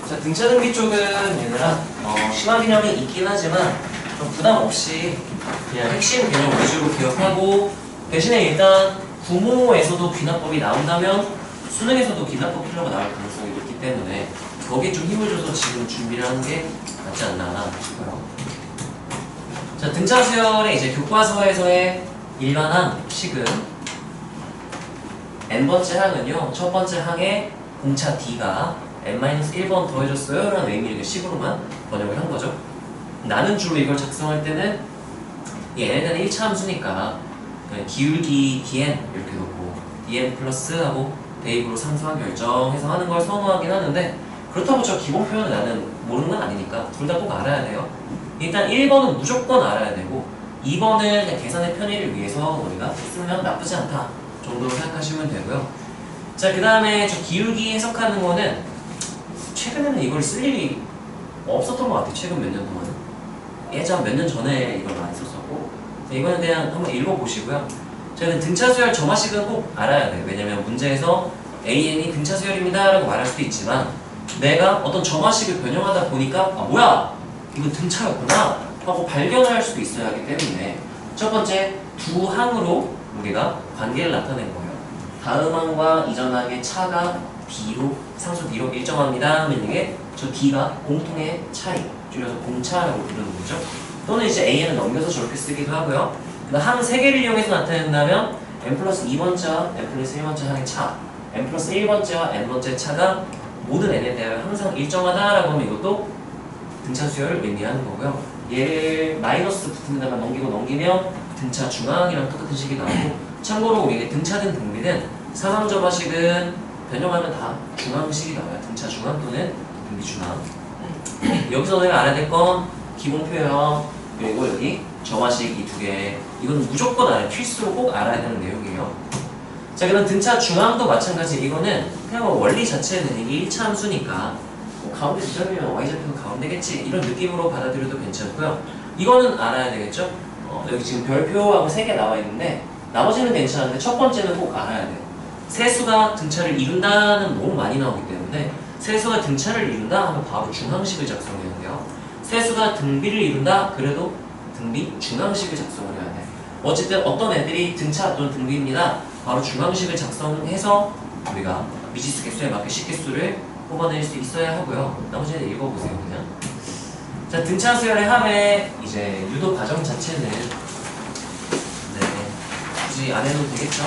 자, 등차 등비 쪽은 얘들아 심화 개념이 있긴 하지만 좀 부담 없이 그냥 핵심 개념 위주로 기억하고 대신에 일단 구모에서도 귀납법이 나온다면 수능에서도 귀납법 필요가 나올 가능성이 높기 때문에 거기에 좀 힘을 줘서 지금 준비를 하는 게 낫지 않나 싶어요. 자, 등차 수열의 이제 교과서에서의 일반한 식은 n번째 항은요, 첫 번째 항에 공차 D가 n-1번 더해줬어요 라는 의미의 식으로만 번역을 한 거죠. 나는 주로 이걸 작성할 때는 이 n에 대한 1차 함수니까 기울기 dn 이렇게 놓고 dn 플러스 하고 대입으로 상수한 결정해서 하는 걸 선호하긴 하는데 그렇다고 저 기본 표현은 나는 모르는 건 아니니까 둘 다 꼭 알아야 돼요. 일단 1번은 무조건 알아야 되고 2번은 계산의 편의를 위해서 우리가 쓰면 나쁘지 않다 정도로 생각하시면 되고요. 자, 그 다음에 저 기울기 해석하는 거는 최근에는 이걸 쓸 일이 없었던 것 같아요. 최근 몇 년 동안은. 예전 몇 년 전에 이걸 많이 썼었고 이거는 그냥 한번 읽어보시고요. 저는 등차 수열 점화식은 꼭 알아야 돼요. 왜냐면 문제에서 AN이 등차 수열입니다 라고 말할 수도 있지만 내가 어떤 점화식을 변형하다 보니까 아 뭐야 이거 등차였구나 하고 발견을 할 수도 있어야 하기 때문에 첫 번째 두 항으로 우리가 관계를 나타낸 거예요. 다음 항과 이전 항의 차가 D로 상수 D로 일정합니다 하면 이게 저 D가 공통의 차이 줄여서 공차라고 부르는 거죠. 또는 이제 AN을 넘겨서 저렇게 쓰기도 하고요. 항 3개를 이용해서 나타낸다면 n 플러스 2번째와 n 플러스 1번째 항의 차 n 플러스 1번째와 n번째 차가 모든 n에 대하여 항상 일정하다라고 하면 이것도 등차 수열을 의미하는 거고요. 얘를 마이너스 붙은 데다가 넘기면 등차 중앙이랑 똑같은 식이 나오고 참고로 우리에게 등차든 등비든 사상점화식은 변형하면 다 중앙식이 나와요. 등차 중앙 또는 등비 중앙. 여기서 너희가 알아야 될 건 기본 표현 그리고 여기 점화식 이 두 개 이건 무조건 알아요. 필수로 꼭 알아야 되는 내용이에요. 자, 그럼 등차 중앙도 마찬가지. 이거는 그냥 뭐 원리 자체는 이게 1차 함수니까 뭐 가운데 지점이면 y좌표는 가운데겠지 이런 느낌으로 받아들여도 괜찮고요. 이거는 알아야 되겠죠? 여기 지금 별표하고 3개 나와 있는데 나머지는 괜찮은데 첫 번째는 꼭 알아야 돼요. 세수가 등차를 이룬다는 너무 많이 나오기 때문에 세수가 등차를 이룬다 하면 바로 중항식을 작성해야 돼요. 세수가 등비를 이룬다 그래도 등비 중항식을 작성을 해야 돼. 어쨌든 어떤 애들이 등차 또는 등비입니다. 바로 중항식을 작성해서 우리가 미지수 개수에 맞게 식개수를 뽑아낼 수 있어야 하고요. 나머지는 읽어보세요 그냥. 자, 등차 수열의 합의 이제 유도 과정 자체는 굳이 안 해도 되겠죠?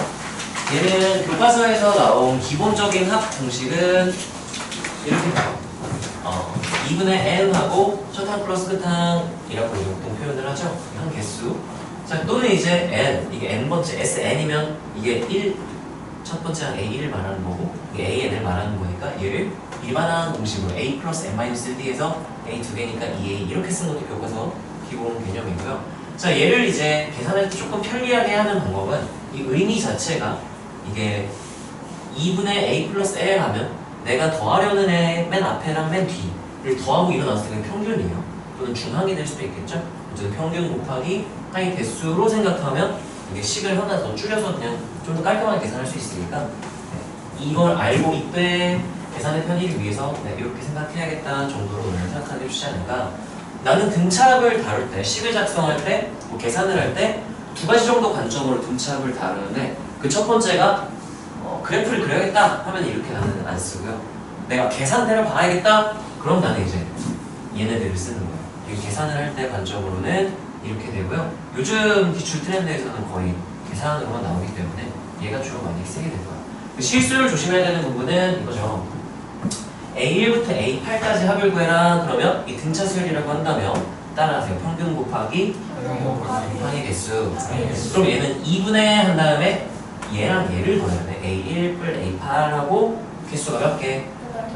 얘는 교과서에서 나온 기본적인 합 공식은 이렇게 나와요. 2분의 n하고 첫항 플러스 끝항이라고 보통 표현을 하죠. 한 개수. 자, 또는 이제 n, 이게 n번째 SN이면 이게 1, 첫 번째 항 A1을 말하는 거고 이게 AN을 말하는 거니까 얘를 일반항 공식으로 A 플러스 n-1d에서 A 두 개니까 2A 이렇게 쓰는 것도 교과서 기본 개념이고요. 자, 얘를 이제 계산할 때 조금 편리하게 하는 방법은 이 의미 자체가 이게 2분의 A 플러스 L 하면 내가 더하려는 애 맨 앞에랑 맨 뒤를 더하고 일어났을 때는 평균이에요. 또는 중항이 될 수도 있겠죠. 어쨌든 평균 곱하기 항의 개수로 생각하면 이게 식을 하나 더 줄여서 그냥 좀 더 깔끔하게 계산할 수 있으니까 이걸 알고 있되 계산의 편의를 위해서 이렇게 생각해야겠다 정도로 오늘 생각하게 해주지 않을까. 나는 등차를 다룰 때, 식을 작성할 때, 뭐 계산을 할 때 두 가지 정도 관점으로 등차를 다루는데 그 첫 번째가 그래프를 그려야겠다 하면 이렇게 나는 안 쓰고요. 내가 계산대를 봐야겠다 그럼 나는 이제 얘네들을 쓰는 거예요. 이 계산을 할 때 관점으로는 이렇게 되고요. 요즘 기출 트렌드에서는 거의 계산으로만 나오기 때문에 얘가 주로 많이 쓰게 될 거예요. 실수를 조심해야 되는 부분은 이거죠. A1부터 A8까지 합을 구해라 그러면 이 등차 수열이라고 한다면 따라하세요. 평균 곱하기 항의 개수. 그럼 얘는 2분의 한 다음에 얘랑 얘를 더해야 돼. A1 뿔 A8하고 개수가 몇 개?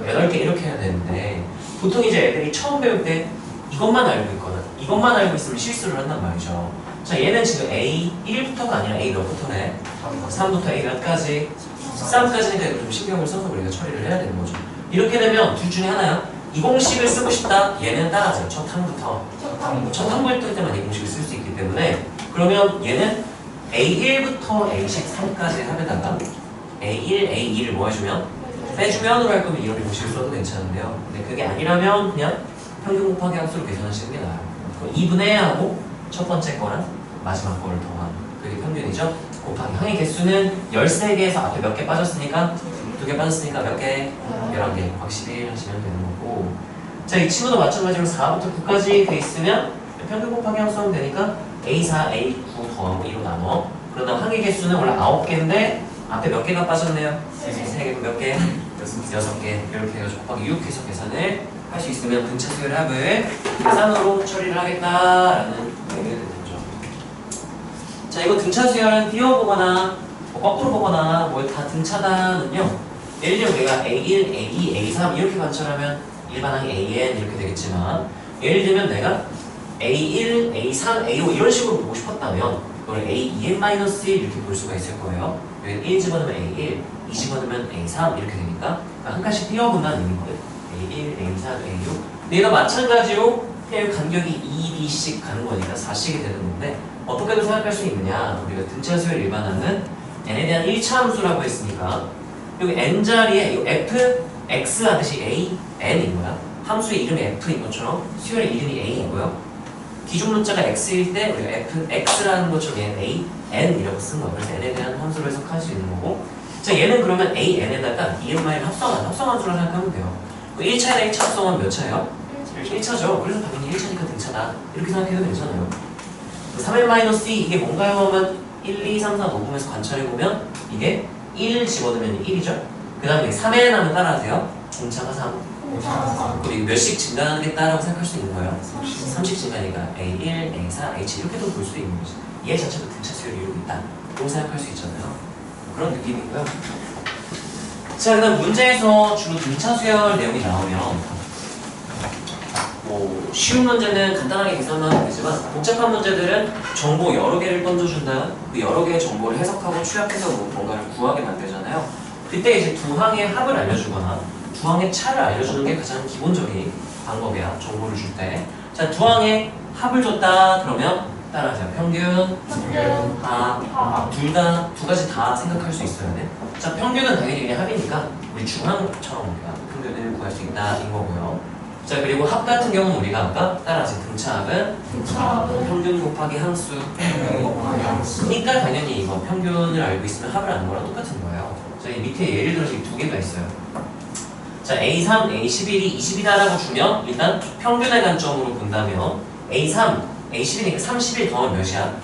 8개 이렇게 해야 되는데 보통 이제 애들이 처음 배울 때 이것만 알고 있거나 이것만 알고 있으면 실수를 한단 말이죠. 자, 얘는 지금 A1부터가 아니라 A 몇부터네? 3부터 A 몇까지? 13까지니까 이거 좀 신경을 써서 우리가 처리를 해야 되는 거죠. 이렇게 되면 둘 중에 하나야. 이 공식을 쓰고 싶다. 얘는 따라하세요. 첫 항부터. 첫 항부터 할 때만 이 공식을 쓸 수 있기 때문에 그러면 얘는 A1부터 A13까지 합에다가 A1, A2를 뭐 해주면 빼주면으로 할 거면 이런 공식을 써도 괜찮은데요. 근데 그게 아니라면 그냥 평균 곱하기 함수로 계산하시는 게 나아요. 2분의 하고 첫 번째 거랑 마지막 거를 더한 그게 평균이죠. 곱하기 항의 개수는 13개에서 앞에 몇 개 빠졌으니까 2개 빠졌으니까 몇 개? 11개 곱하기 11 하시면 되는 거고. 자, 이 친구도 마찬가지로 4부터 9까지 돼 있으면 평균 곱하기 함수 하면 되니까 A4, A9 더하고 2로 나눠. 그러다 항의 개수는 원래 9개인데 앞에 몇 개가 빠졌네요? 3개 몇 개? 6개 이렇게 해가지고 곱하기 6 해서 계산을 할 수 있으면 등차 수열 합을 계산으로 처리를 하겠다라는 얘기가 되는 거죠. 자, 이거 등차 수열은 띄워보거나 뭐 거꾸로 보거나 뭐 다 등차다는요. 예를 들면 우리가 A1, A2, A3 이렇게 관찰하면 일반항이 AN 이렇게 되겠지만 예를 들면 내가 A1, A3, A5 이런 식으로 보고 싶었다면 이걸 A2n-1 이렇게 볼 수가 있을 거예요. 여기 1 집어넣으면 A1, 2 집어넣으면 A3 이렇게 되니까 한 칸씩 띄워본다는 의미거든. A1, A4, A6 얘가 마찬가지로 그냥 간격이 2b씩 가는 거니까 4씩이 되는 건데 어떻게도 생각할 수 있느냐. 우리가 등차 수열 일반항은 n에 대한 1차 함수라고 했으니까 여기 n자리에 이 f, x 하듯이 a, n인 거야. 함수의 이름이 f인 것처럼 수열의 이름이 a이고요. 기존 문자가 x일 때 우리가 f, x라는 것처럼 얘는 a, n이라고 쓴 거야. 그래서 n에 대한 함수로 해석할 수 있는 거고. 자, 얘는 그러면 a, n에다가 EMI를 합성함수라 생각하면 돼요. 1차에 1차 합성하면 몇 차예요? 1차죠. 그래서 당연히 1차니까 등차다. 이렇게 생각해도 괜찮아요. 3n-2 이게 뭔가요? 하면 1, 2, 3, 4 녹음해서 관찰해보면 이게 1 집어넣으면 1이죠. 그 다음에 3n 하면 따라하세요. 등차가 3. 그리고 몇씩 증가하겠다라고 생각할 수 있는 거예요. 3씩 증가니까 A1, A4, A7 이렇게도 볼 수 있는 거지. 얘 자체도 등차 수열이 이루고 있다. 라고 생각할 수 있잖아요. 그런 느낌이고요. 자, 그 다음 문제에서 주로 등차 수열 내용이 나오면 뭐 쉬운 문제는 간단하게 계산만 하면 되지만 복잡한 문제들은 정보 여러 개를 던져준다. 그 여러 개의 정보를 해석하고 추약해서 뭔가를 구하게 만들잖아요. 그때 이제 두 항의 합을 알려주거나 두 항의 차를 알려주는 게 가장 기본적인 방법이야. 정보를 줄 때. 자, 두 항의 합을 줬다 그러면 따라하세요. 평균, 둘 다, 두 가지 다 생각할 수 있어야 돼. 자, 평균은 당연히 그냥 합이니까 우리 중항처럼 우리가 평균을 구할 수 있다인 거고요. 자, 그리고 합 같은 경우는 우리가 아까 따라하신 등차합은 평균 곱하기 항수. 그러니까 당연히 이거 평균을 알고 있으면 합을 아는 거랑 똑같은 거예요. 자, 이 밑에 예를 들어서 두 개가 있어요. 자, A3, A11이 20이다라고 주면 일단 평균의 관점으로 본다면 A3, A11이니까 31 더하면 몇이야?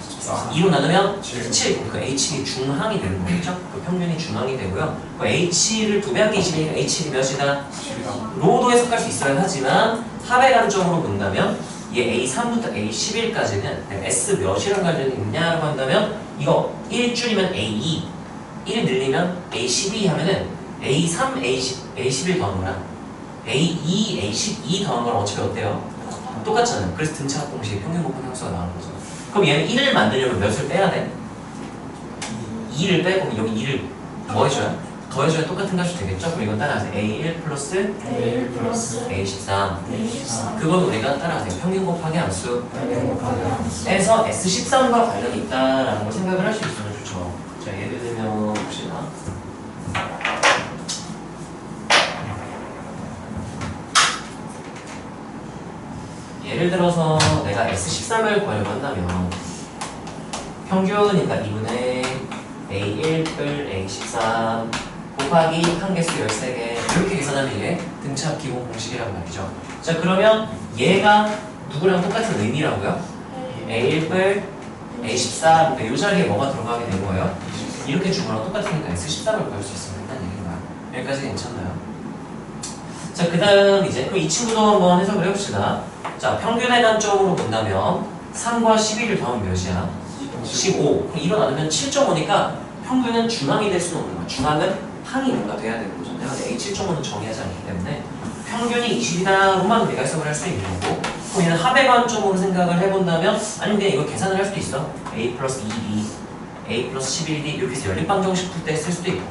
2로 나누면 7. 그 H7이 중항이 되는 거겠죠? 그 평균이 중항이 되고요. 그 H를 2배 한 게 20이니까 H7이 몇이다? 로도 해석할 수 있어야 하지만 합의 관점으로 본다면 얘 A3부터 A11까지는 S 몇이라는 관점이 있냐라고 한다면 이거 1 줄이면 A2, 1 늘리면 A12 하면은 A3, A11 더한 거랑 A2, A12 더한 거랑 어차피 어때요? 똑같잖아요. 그래서 등차합 공식 평균 곱하기 함수가 나오는 거죠. 그럼 얘는 1을 만들려면 몇을 빼야 돼? 2를 빼고 여기 2를 뭐 해줘야? 더해줘야 똑같은 값이 되겠죠? 그럼 이건 따라하세요. A1 플러스 A13 그건 우리가 따라하세요. 평균 곱하기 함수 에서 S13과 관련이 있다라는 걸 생각을 할 수 있으면 좋죠. 자, 예를 들면 봅시다. 예를 들어서 내가 S13을 구하려고 한다면 평균이니까 2분의 A1뿔 A13 곱하기 한개수 13개 이렇게 계산하면 이게 등차합 기본 공식이란 말이죠. 자, 그러면 얘가 누구랑 똑같은 의미라고요? A1뿔 A14 그러니까 이 자리에 뭐가 들어가게 된 거예요? 이렇게 준 거랑 똑같으니까 S13을 구할 수 있으면 된다는 얘기인가요? 여기까지 괜찮나요? 자, 그 다음 이제 그럼 이 친구도 한번 해석을 해봅시다. 자, 평균의 관점으로 본다면 3과 11을 더하면 몇이야? 15. 그럼 2로 나누면 7.5니까 평균은 중항이 될 수는 없는 거야. 중항은 항이 뭔가 돼야 되는 거잖아요. 근데 A7.5는 정의하지 않기 때문에 평균이 20이다로만 우리가 해석을 할 수 있는 거고 그럼 얘는 합의 관점으로 생각을 해본다면 아니 근데 이거 계산을 할 수도 있어. A 플러스 2B, A 플러스 11D 이렇게 해서 연립방정식 풀 때 쓸 수도 있고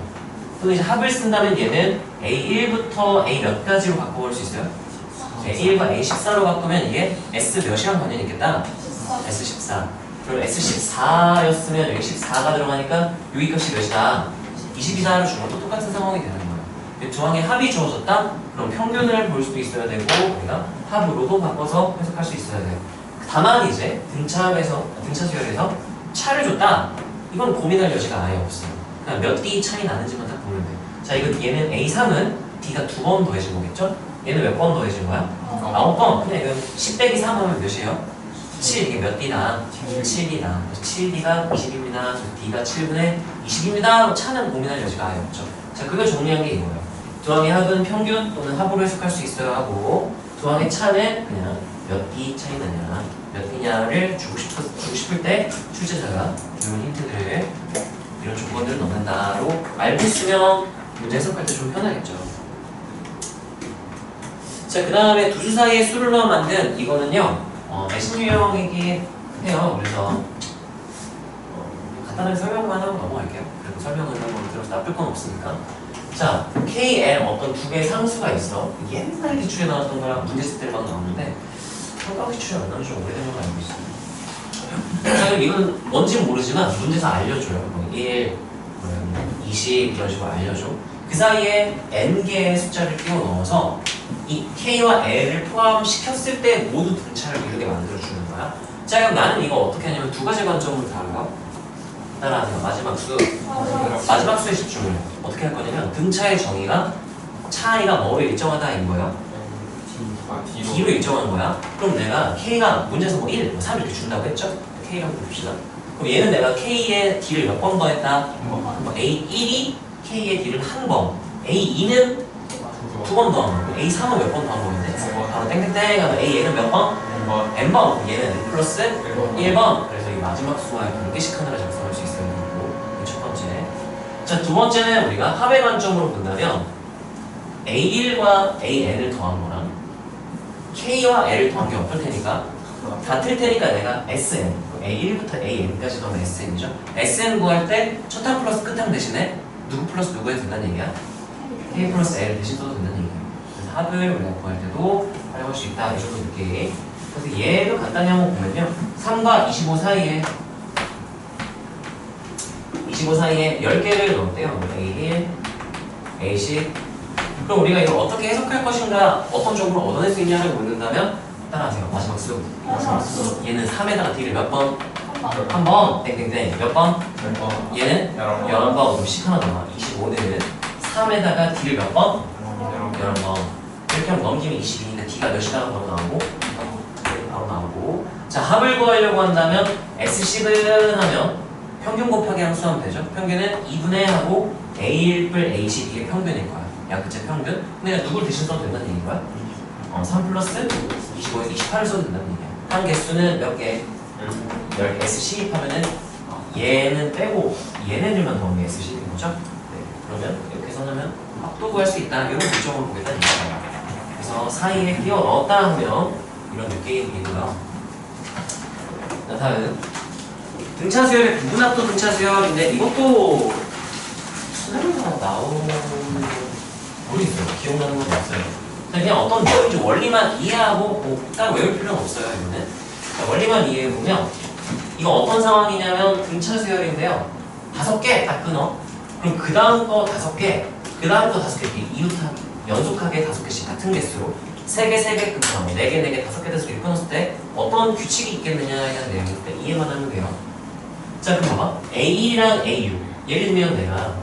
또 이제 합을 쓴다면 얘는 A1부터 A 몇 가지로 바꿔볼 수 있어요? A1과 A14로 바꾸면 이게 S 몇이랑 관련이 있겠다? S14. 그럼 S14였으면 여기 14가 들어가니까 여기 값이 몇이다? 22다를 주면 또 똑같은 상황이 되는 거예요. 이 두 항의 합이 주어졌다? 그럼 평균을 볼 수도 있어야 되고 우리가 합으로도 바꿔서 해석할 수 있어야 돼요. 다만 이제 등차 수열에서 차를 줬다? 이건 고민할 여지가 아예 없어요. 그냥 몇 D 차이 나는지만 딱 보면 돼요. 자, 이거 얘는 A3은 D가 2번 더해진 거겠죠? 얘는 몇 번 더해진 거야? 9번. 그냥 이건 10 빼기 3 하면 몇이에요? 7. 이게 몇 D나? 7D나. 7D가 20입니다. D가 7분의 20입니다. 차는 고민할 여지가 아예 없죠. 자, 그걸 정리한 게 이거예요. 두 항의 합은 평균 또는 합으로 해석할 수 있어야 하고 두 항의 차는 그냥 몇 D 차이 나냐 몇 D냐를 주고 싶을 때 출제자가 주는 힌트들을 이런 조건들을 넣는다로 알고 있으면 문제 해석할 때 좀 편하겠죠. 자, 그 다음에 두 수 사이에 수를 넣어 만든 이거는요 내신 유형이긴 해요. 그래서 간단하게 설명만 하고 넘어갈게요. 그리고 설명을 한번 들어서 나쁠 건 없으니까. 자, KL 어떤 두 개의 상수가 있어. 옛날 기출에 나왔던 거랑 문제 쓸 때 막 나오는데 평가 기출에 안 나온 지 오래된 걸로 알고 있어요. 자, 그럼 이건 뭔지는 모르지만 문제에서 알려줘요. 1, 20 이런 식으로 알려줘. 그 사이에 n개의 숫자를 끼워 넣어서 이 K와 L을 포함시켰을 때 모두 등차를 이루게 만들어주는 거야. 자, 그럼 나는 이거 어떻게 하냐면 두 가지 관점으로 다뤄요. 따라하세요. 마지막 수에 집중을 해요. 어떻게 할 거냐면 등차의 정의가 차이가 뭐로 일정하다인 거예요? D로 일정한 거야. 그럼 내가 K가 문제에서 뭐 1, 뭐 3 이렇게 준다고 했죠? K라고 봅시다. 그럼 얘는 내가 K의 D를 몇 번 더했다? 뭐 A1이 K의 D를 한 번, A2는 2번 더한 거고 A3은 몇 번 더한 거인데 바로 땡땡땡 하면 A는 몇 번? N번. 얘는 N 플러스 1번. 그래서 이 마지막 수와 몇 개씩 하나를 작성할 수 있어야 되고 이게 첫 번째. 자, 두 번째는 우리가 합의 관점으로 본다면 A1과 AN을 더한 거랑 K와 L을 더한 게 어떨 테니까 같을 테니까 내가 SN A1부터 AN까지 더하면 SN이죠. SN 구할 때 첫 항 플러스 끝 항 대신에 누구 플러스 누구 해도 된다는 얘기야? K 플러스 L 대신 써도 된다는 얘기예요. 그래서 합을 우리가 구할 때도 활용할 수 있다. 이 정도 느낌. 그래서 얘를 간단히 한번 보면요. 3과 25 사이에 10개를 넣었대요. A1, A10. 그럼 우리가 이걸 어떻게 해석할 것인가, 어떤 쪽으로 얻어낼 수 있냐를 묻는다면 따라하세요. 마지막 수. 얘는 3에다가 D를 몇 번? 한 번. 땡땡땡. 몇 번? 얘는 11번. 그럼 10 하나 남아. 25는 3에다가 D를 몇 번? 11번. 이렇게 하면 넘기면 22니까 D가 몇이다가 바로 나오고 바로 나오고. 자, 합을 구하려고 한다면 S식은 하면 평균 곱하기 함수하면 되죠. 평균은 2분의 하고 A1 뿔 A10 이게 평균일 거야. 양끝의 평균. 근데 내가 누굴 대신 써도 된다는 얘기인 거야? 3 플러스 25에서 28을 써도 된다는 얘기야. 한 개수는 몇 개? 10개. S10 하면은 얘는 빼고 얘네들만 더하면 S10인 거죠? 네. 그러면 이렇게 써놓으면 합도 구할 수 있다. 이런 결정을 보겠다는 얘기예요. 그래서 사이에 끼워 넣었다 하면 이런 느낌이고요. 자, 다음 등차 수열의 부분합도 등차 수열인데 이것도 수능에서 나오는 모르겠어요. 기억나는 건 없어요. 그냥 어떤 내용인지 원리만 이해하고 딱 외울 필요는 없어요. 이거는 자, 원리만 이해해보면 이거 어떤 상황이냐면 등차 수열인데요. 5개 딱 끊어. 그럼 그 다음 거 5개, 그 다음 거 5개 이렇게 연속하게 5개씩 같은 개수로 3개, 3개 끊고 4개, 4개, 5개 대수로 이렇게 끊었을 때 어떤 규칙이 있겠느냐에 대한 내용인데 이해만 하면 돼요. 자, 그럼 봐봐. A1이랑 A6 예를 들면 내가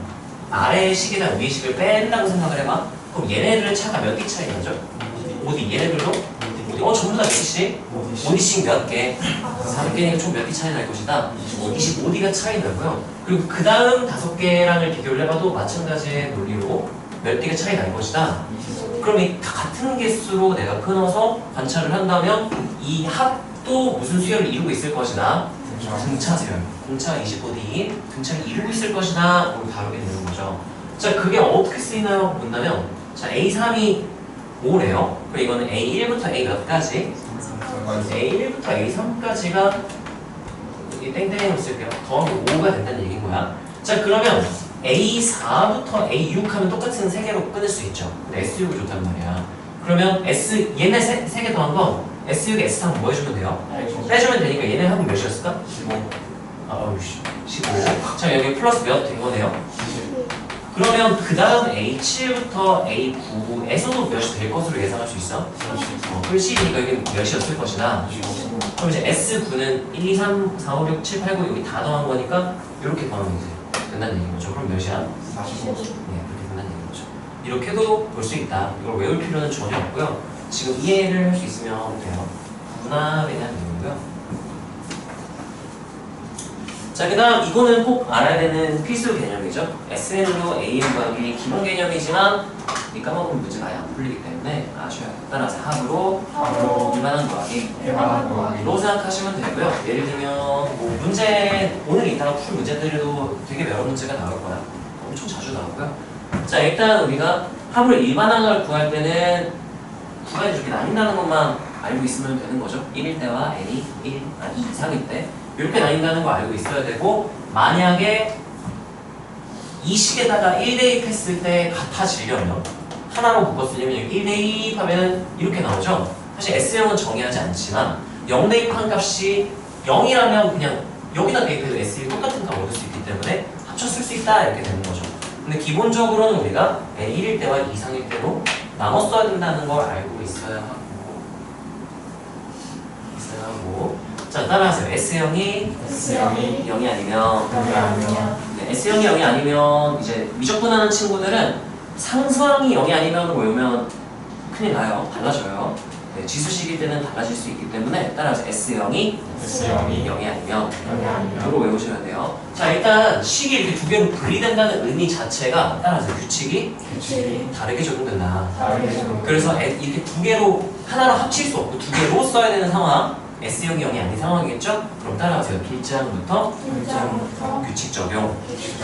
아래의 식이랑 위의 식을 뺀다고 생각을 해봐. 그럼 얘네들은 차가 몇 개 차이 나죠? 5D. 얘네들도? 전부 다 몇 개씩? 5D씩 몇 개? 3개니까 총 몇 개 차이 날 것이다? 25D가 차이 나고요. 그리고 그 다음 5개랑을 비교를 해봐도 마찬가지의 논리로 몇 D가 차이 날 것이다. 그럼 이 같은 개수로 내가 끊어서 관찰을 한다면 이 합도 무슨 수열을 이루고 있을 것이다? 등차 수열. 공차 25D 등차를 이루고 있을 것이다. 라고 다루게 되는 거죠. 자, 그게 어떻게 쓰이나요? 본다면 자, A3이 5래요. 그리고 이거는 A1부터 A 몇 가지? A1부터 A3까지가 여기 땡땡으로 쓸게요. 더하면 5가 된다는 얘기인 거야. 자, 그러면 A4부터 A6 하면 똑같은 3개로 끊을 수 있죠. 근데 S6을 줬단 말이야. 그러면 얘네 3개 더한 건 S6, S3 뭐 해주면 돼요? 빼주면 되니까 얘네 합은 몇이었을까? 15. 15. 자, 여기 플러스 몇 된 거네요? 그러면 그 다음 A7부터 A9에서도 몇이 될 것으로 예상할 수 있어? 풀C니까 이게 몇이었을 것이다. 그럼 이제 S9는 1, 2, 3, 4, 5, 6, 7, 8, 9 여기 다 더한 거니까 이렇게 더하면 이제 된다는 얘기인 거죠. 그럼 몇이야? 45. 네, 그렇게 된다는 얘기인 거죠. 이렇게도 볼 수 있다. 이걸 외울 필요는 전혀 없고요. 지금 이해를 할 수 있으면 돼요. 분합에 대한 내용이고요. 자, 그 다음 이거는 꼭 알아야 되는 필수 개념이죠. SN으로 AN 구하기 기본 개념이지만 이 까먹으면 문제가 아예 안 풀리기 때문에 아셔야 돼요. 따라서 합으로 일반항 구하기 로 생각하시면 되고요. 예를 들면 뭐 문제 오늘 이따가 풀 문제들도 되게 여러 문제가 나올 거야. 엄청 자주 나오고요. 자, 일단 우리가 합을 일반항을 구할 때는 구간이 이렇게 나뉜다는 것만 알고 있으면 되는 거죠. 1일 때와 n이 2 이상일 때 이렇게 나뉜다는 거 알고 있어야 되고, 만약에 이 식에다가 1대입했을 때 같아지려면 하나로 묶었으려면 1대입 하면 이렇게 나오죠. 사실 S형은 정의하지 않지만 0대입한 값이 0이라면 그냥 여기다 대입해도 S1 똑같은 값 얻을 수 있기 때문에 합쳐 쓸 수 있다 이렇게 되는 거죠. 근데 기본적으로는 우리가 n1일 때와 이상일 때도 나눠 써야 된다는 걸 알고 있어야 하고 자, 따라하세요. S형이 0이 아니면 네, S형이 0이 아니면 이제 미적분하는 친구들은 상수항이 0이 아니면 외우면 큰일 나요. 달라져요. 네, 지수식일 때는 달라질 수 있기 때문에 따라서 S형이 0이 아니면 이거 외우셔야 돼요. 자, 일단 식이 이렇게 두 개로 분리된다는 의미 자체가 따라서 규칙이 다르게 적용된다. 그래서 이렇게 두 개로 하나로 합칠 수 없고 두 개로 써야 되는 상황, S형이 0이 아닌 상황이겠죠? 그럼 따라가세요. 길장부터 규칙 적용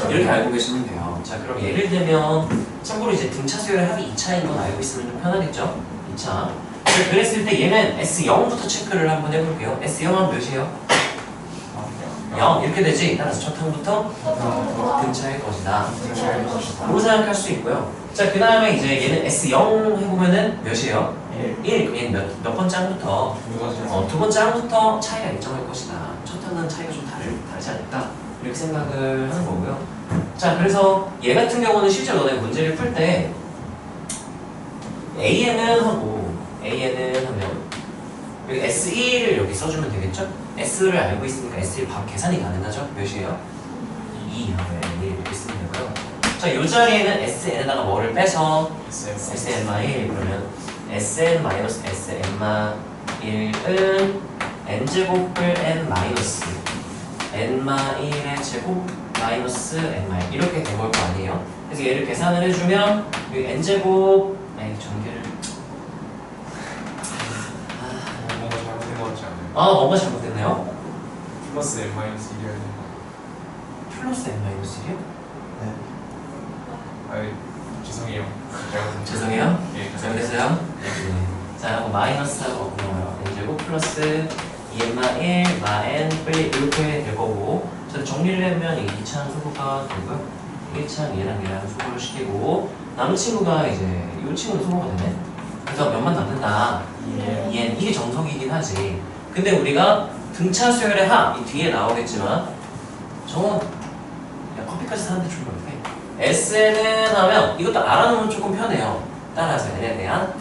이렇게 알고 계시면 돼요. 자, 그럼 예를 들면 참고로 이제 등차 수열의 합이 2차인 건 알고 있으면 좀 편하겠죠? 2차. 그랬을 때 얘는 S0부터 체크를 한번 해볼게요. S0은 몇이에요? 0 이렇게 되지. 따라서 첫 항부터 등차일 것이다. 로 생각할 수 있고요. 자, 그 다음에 이제 얘는 S0 해보면은 몇이에요? 1. 그럼 얘는 몇 번째 항부터? 두 번째 항부터 차이가 일정할 것이다. 첫 항은 차이가 좀 다르지 않을까? 이렇게 생각을 하는 거고요. 자, 그래서 얘 같은 경우는 실제로 너네 문제를 풀 때 AN은 하고 AN은 하면 여기 S1을 여기 써주면 되겠죠? S를 알고 있으니까 S1 바로 계산이 가능하죠? 몇이에요? 2 하고 N1 이렇게 쓰면 되고요. 자, 이 자리에는 SN에다가 뭐를 빼서 SN-1 그러면 SN-SN-1은 N제곱을 N-N-1의 제곱 마이너스 N-1 이렇게 된 걸 거 아니에요? 그래서 얘를 계산을 해주면 여기 N제곱 전개를 뭔가 잘못된 것 같지 않아요? 뭔가 잘못됐네요? 플러스 N-1이어야 되는 플러스 N-1이요? 네. 아이, 죄송해요. 죄송해요? 예, 잘못했어요? 네. 자, 그럼 마이너스하고 나와요. N제곱 플러스 2n-1 마-n 플리 이렇게 될 거고, 자, 정리를 하면 이 2차항 소거가 되고요. 1차항 얘랑 소거를 시키고, 남은 친구가 이제 이 친구도 소거가 되네. 그래서 몇만 남는다? 2n. 이게 정석이긴 하지. 근데 우리가 등차 수열의 합, 이 뒤에 나오겠지만, 저건 야, 커피까지 사는데 주면 어떡해? SN은 하면 이것도 알아놓으면 조금 편해요. 따라서 n에 대한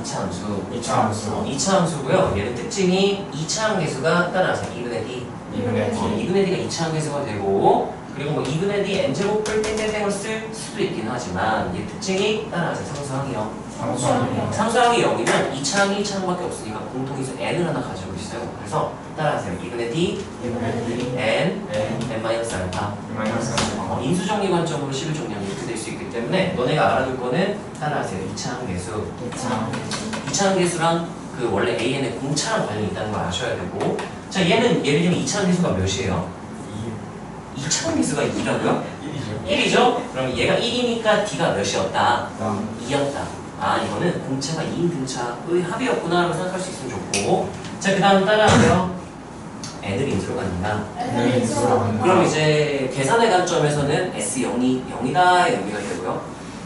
2차 함수. 2차 함수고요. 얘는 특징이 2차 함계수가 따라서 2분의 d. 2분의 d가 2차 함계수가 되고, 그리고 뭐 2분의 d n제곱을 땡땡땡을 쓸 수도 있긴 하지만 얘 특징이 따라서 상수항이요. 상수항이 0이면 2차항이 2차항밖에 없으니까 공통인수 n을 하나 가지고 있어요. 그래서 따라하세요. 2분의 d n n-알파. 인수정리 관점으로 식을 정리하면 이렇게 될 수 있기 때문에 너네가 알아둘 거는 따라하세요. 2차항 계수. 2차항 계수랑 그 원래 AN의 공차랑 관련이 있다는 걸 아셔야 되고, 자, 얘는 예를 들면 2차항 계수가 몇이에요? 2차항 계수가 2라고요? 1이죠? 그럼 얘가 1이니까 D가 몇이었다? 2였다. 이거는 공차가 2인 등차의 합이었구나 라고 생각할 수 있으면 좋고, 자, 그 다음 따라하세요. n을 인수로 갑니다. 그럼 이제 계산의 관점에서는 S0이 0이다의 의미가 되고요.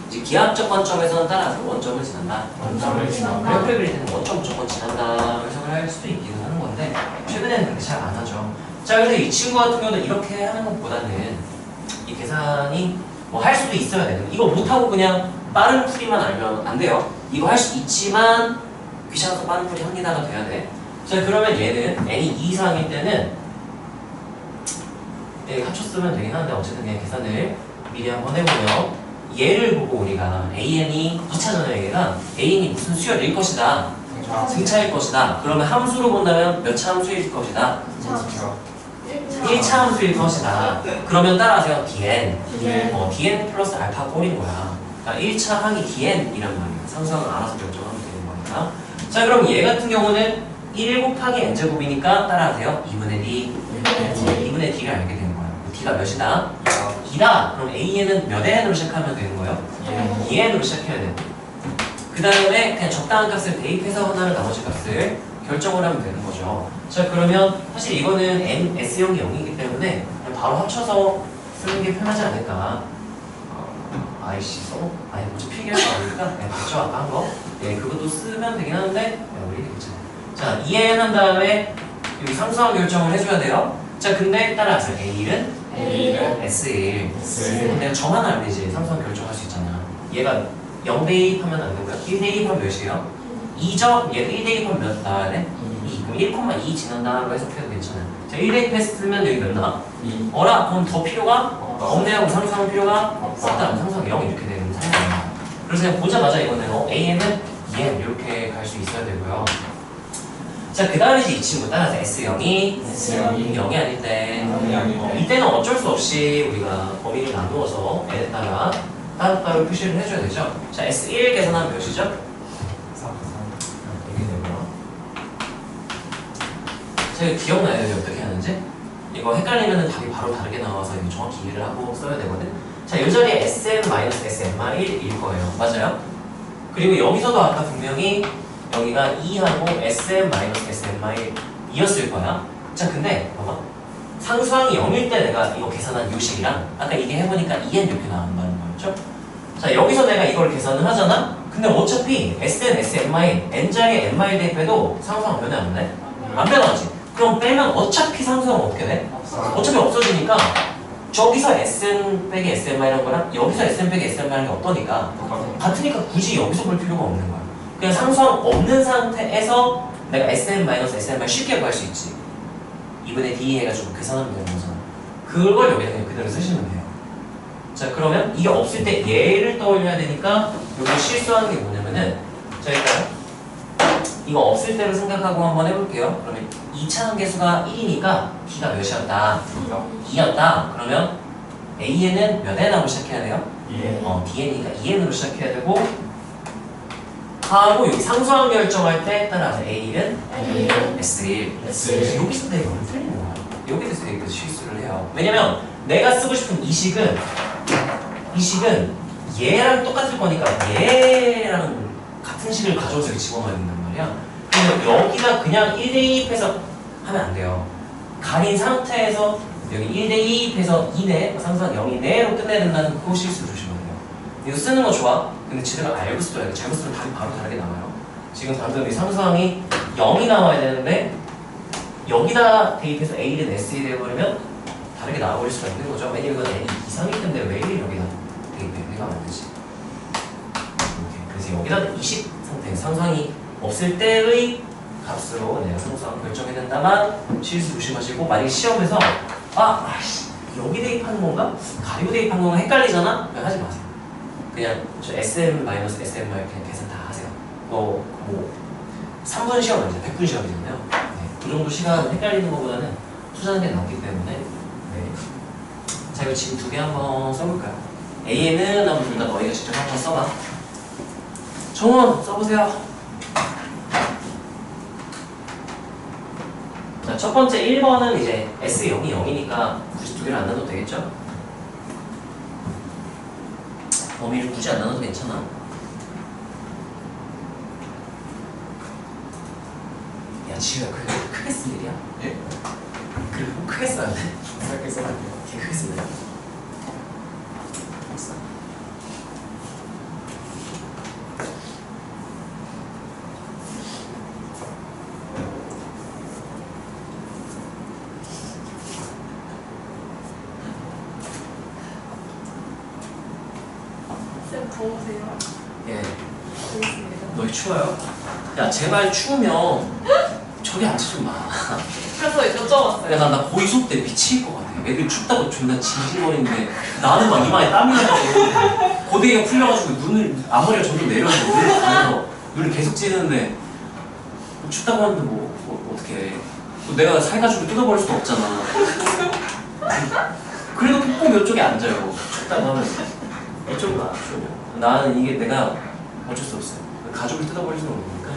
이제 기하학적 관점에서는 따라서 원점을 지난다. 그래프를 그릴 때는 원점 무조건 지난다 해석을 할 수도 있기는 하는 건데, 최근에는 그렇게 잘 안 하죠. 자, 그래서 이 친구 같은 경우는 이렇게 하는 것보다는 이 계산이 뭐 할 수도 있어야 돼. 이거 못하고 그냥 빠른 풀이만 알면 안 돼요. 이거 할 수 있지만 귀찮아서 빠른 풀이 합니다가 돼야 돼. 자, 그러면 얘는 n이 2 이상일 때는 합쳤으면 되긴 하는데 어쨌든 그냥 계산을 미리 한번 해보면 얘를 보고 우리가 an이 2차잖아요. 얘가 an이 무슨 수열일 것이다. 승차일 것이다. 그러면 함수로 본다면 몇 차 함수일 것이다. 1차 함수일 것이다. 그러면 따라하세요. dn. dn 플러스 알파 꼴인 거야. 그러니까 1차 항이 dn이란 말이야. 상수항은 알아서 결정하면 되는 거니까. 자, 그럼 얘 같은 경우는 1 곱하기 n제곱이니까 따라하세요. 2분의 d. 2분의 d를 알게 되는 거야. d가 몇이다? 2다. 그럼 an은 몇 n으로 시작하면 되는 거예요? 2n으로 시작해야 돼. 그 다음에 그냥 적당한 값을 대입해서 하나는 나머지 값을 결정을 하면 되는 거죠. 자, 그러면 사실 이거는 n, s형이 0이기 때문에 그냥 바로 합쳐서 쓰는 게 편하지 않을까. 아이씨, 아니, 뭐지, 필기할 거 아니니까 그냥 봤죠, 아까 한 거. 예, 그것도 쓰면 되긴 하는데, 우리 괜찮아요. 자, 2n 한 다음에 여기 상수항 결정을 해줘야 돼요. 자, 근데 따라하세요. a1은 s1. 내가 점 하나 알면 이제 상수항 결정할 수 있잖아. 얘가 0 대입하면 안 되고요. 1 대입하면 몇이에요? 2죠? 얘도 1 대입하면 몇 나와야 돼? 2. 그럼 1,2 지난다로 해석해도 괜찮아요. 자, 1 대입했으면 여기 몇 나와? 2. 어라? 그럼 더 필요가? 없네요. 상수항 필요가? 없다. 상수항 0 이렇게 되는 상황이에요. 그래서 그냥 보자마자 이거는 an은 2n 이렇게 갈 수 있어야 되고요. 자, 그 다음에 이제 이 친구 따라서 S0이 0이 아닐 때 이때는 어쩔 수 없이 우리가 범위를 나누어서 n에 따라 따로따로 표시를 해줘야 되죠. 자, S1 계산하면 몇이죠? 3. 이렇게 되고요. 자, 이거 기억나요? 이거 어떻게 하는지? 이거 헷갈리면 답이 바로 다르게 나와서 이거 정확히 이해를 하고 써야 되거든. 자, 이 자리에 SM-SM-1일 거예요. 맞아요? 그리고 여기서도 아까 분명히 여기가 2하고 SM-SM-1이었을 거야. 자, 근데 봐봐. 상수항이 0일 때 내가 이거 계산한 요식이랑 아까 이게 해보니까 2n 이렇게 나온다는 거였죠? 자, 여기서 내가 이걸 계산을 하잖아? 근데 어차피 SN, SMI, n자리에 n마일 대입해도 상수항 변해 안 돼? 안 변하지? 그럼 빼면 어차피 상수항은 어떻게 돼? 어차피 없어지니까 저기서 SN 빼기 SMI라는 거랑 여기서 SN 빼기 SMI라는 게 어떠니까 같으니까 굳이 여기서 볼 필요가 없는 거야. 그냥 상수항 없는 상태에서 내가 SM-SMI 쉽게 구할 수 있지. 2분의 D 해가지고 계산하면 되는 거잖아. 그걸 여기다 그냥 그대로 쓰시면 돼요. 자, 그러면 이게 없을 때 얘를 떠올려야 되니까 여기 실수하는 게 뭐냐면은 자, 일단 이거 없을 때로 생각하고 한번 해볼게요. 그러면 2차 한계수가 1이니까 D가 몇이었다? 2였다. 그러면 AN은 몇 n하고 시작해야 돼요? DN이니까 2n으로 시작해야 되고 하고 여기 상수항 결정할 때 따라서 A는 S1. 여기서 내가 이걸 틀리는 거야. 여기서 내가 실수를 해요. 왜냐면 내가 쓰고 싶은 이 식은 얘랑 똑같을 거니까 얘랑 같은 식을 가져와서 여기 집어넣어야 된단 말이야. 근데 여기다 그냥 1대입해서 하면 안 돼요. 가린 상태에서 여기 1대입해서 2네, 상수항 0이네로 끝내야 된다는 그 실수 조심하세요. 이거 쓰는 거 좋아. 근데 제대로 알고 써야 돼. 잘못 쓰면 답이 바로 다르게 나와요. 지금 방금 이 상수항이 0이 나와야 되는데 여기다 대입해서 A는 S1이 되어버리면 다르게 나와버릴 수가 있는 거죠. 왜냐면 이건 N이 이상일 텐데 왜 1을 여기다 대입해? 내가 안 되지. 그래서 여기다 20 상태 상수항이 없을 때의 값으로 내가 상수항 결정해야 된다만 실수 조심하시고 만약에 시험에서 여기 대입하는 건가? 가리고 대입하는 건가 헷갈리잖아? 그냥 하지 마세요. 그냥 저 SM-SM 그냥 계산 다 하세요. 뭐 3분 시험 아니죠. 100분 시험이잖아요. 네. 그 정도 시간 헷갈리는 것보다는 투자하는 게 낫기 때문에 네. 자, 이거 지금 두 개 한번 써볼까요? AN은 한번 둘 다 너희가 직접 한번 써봐. 정원 써보세요. 자, 첫 번째 1번은 이제 S0이 0이니까 굳이 두 개를 안 나눠도 되겠죠? 범위를 굳이 안 나눠도 괜찮아. 야, 지우야, 그게 크게 쓸 일이야? 예? 그래, 꼭 크게 써야 돼. 짧게 써볼게요. 되게 크게 쓰네. 더우세요? 예. 알겠습니다. 너희 추워요? 야 제발 추우면 저기 앉지 좀 마. 그래서 여쭤봤어요. 야 나 고이 수업 때 미칠 것 같아. 애들 춥다고 존나 징징거리는데 나는 막 이마에 땀이 나고 고데기가 풀려가지고 눈을 앞머리가 점점 내려서 눈을 계속 찌는데 뭐 춥다고 하는데 뭐 어떻게 내가 살가지고 뜯어버릴 수도 없잖아. 그래도 꼭 이쪽에 앉아요. 춥다고 하면 이쪽으로 안 추우면 나는 이게 내가 어쩔 수 없어요. 가족을 뜯어버릴 수는 없으니까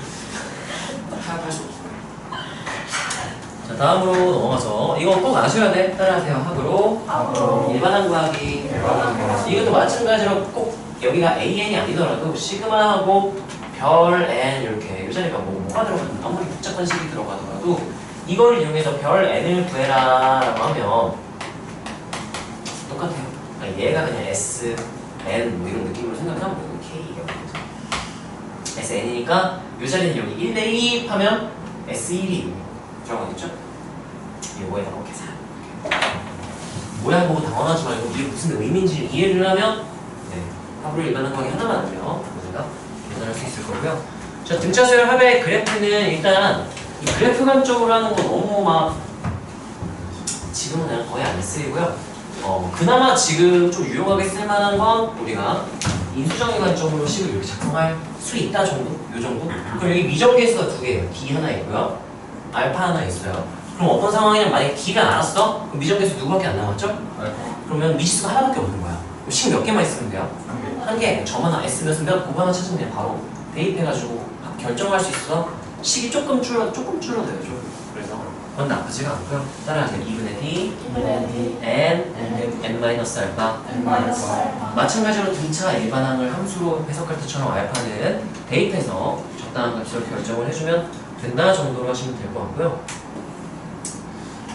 타협할 수 없어요. 자 다음으로 넘어가서 이거 꼭 아셔야 돼. 따라하세요. 학으로 일반항 구하기. 이것도 마찬가지로 꼭 여기가 AN이 아니더라도 시그마하고 별 N 이렇게 요자니까 뭐가 들어가든 아무리 복잡한 식이 들어가더라도 이걸 이용해서 별 N을 구해라 라고 하면 똑같아요. 그러니까 얘가 그냥 S, N 뭐 이런 느낌으로 생각하면 돼요. K SN이니까 이 자리는 여기 1 대입 하면 S1이 들어가겠죠? 이거에다 이렇게 사 모양 보고 당황하지 말고 이게 무슨 의미인지 이해를 하면 네, 합으로 일반항 구하기 하나만 알면 우리가 계산할 수 있을 거고요. 자, 등차 수열 합의 그래프는 일단 이 그래프 관점으로 하는 거 너무 막 지금은 그냥 거의 안 쓰이고요. 그나마 지금 좀 유용하게 쓸만한 건 우리가 인수정의 관점으로 식을 이렇게 작성할 수 있다 정도? 요 정도? 그럼 여기 미적계수가 두 개예요. D 하나 있고요. 알파 하나 있어요. 그럼 어떤 상황이냐면 만약에 D가 나왔어? 그럼 미적계수 누구밖에 안 남았죠? 그러면 미지수가 하나밖에 없는 거야. 그럼 식 몇 개만 있으면 돼요? 한 개. 점 하나 S 몇 곱 하나 찾으면 그냥 바로 대입해가지고 결정할 수 있어. 식이 조금 줄어들어요. 조금. 그래서 그건 나쁘지가 않고요. 따라하세요. 2분의 D N 마이너스 알파 마찬가지로 등차 일반항을 함수로 해석할 때처럼 알파는 대입해서 적당한 값으로 결정을 해주면 된다 정도로 하시면 될 것 같고요.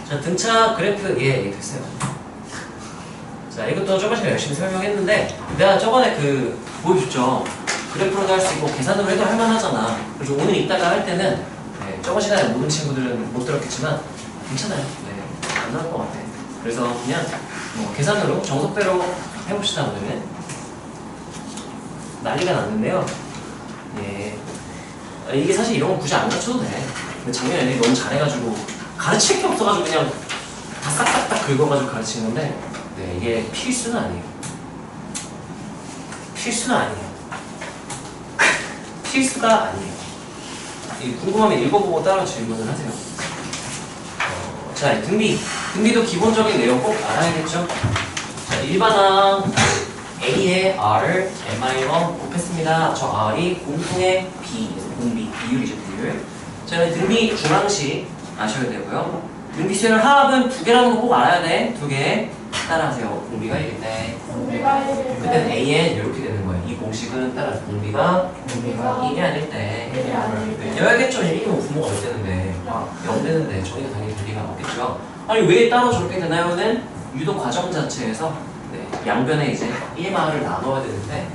자, 등차 그래프 됐어요. 자, 이것도 저번 시간에 열심히 설명했는데 내가 저번에 보여줬죠. 그래프로도 할 수 있고 계산으로 해도 할만하잖아. 그래서 오늘 이따가 할 때는 저번 시간에 모든 친구들은 못 들었겠지만 괜찮아요. 네, 안 나올 것 같아. 그래서 그냥 계산으로 정석대로 해봅시다. 오늘은 난리가 났는데요. 예, 이게 사실 이런 거 굳이 안 가르쳐도 돼. 근데 작년에 애들이 너무 잘해가지고 가르칠 게 없어가지고 그냥 다 싹싹딱 긁어가지고 가르친 건데 네, 이게 필수는 아니에요. 필수가 아니에요. 궁금하면 읽어보고 따로 질문을 하세요. 자, 등비도 기본적인 내용 꼭 알아야겠죠? 자, 일반항 A에 R, MI1 곱했습니다. 저 R이 공통의 B, 공비, 비율이죠, 비율. 자, 등비 중앙식 아셔야 되고요. 등비 수열 합은 두 개라는 거 꼭 알아야 돼. 두 개. 따라하세요. 공비가 1일 때. 그때는 AN 이렇게 되는 거예요. 이 공식은 따라서 공비가 1이 아닐 때. 여야겠죠. 1이면 분모가 몇 되는데 0 되는데 저희가 당연히 될 리가 없겠죠. 아니 왜 따로 저렇게 되나요는 유도 과정 자체에서 양변에 이제 1마를 나눠야 되는데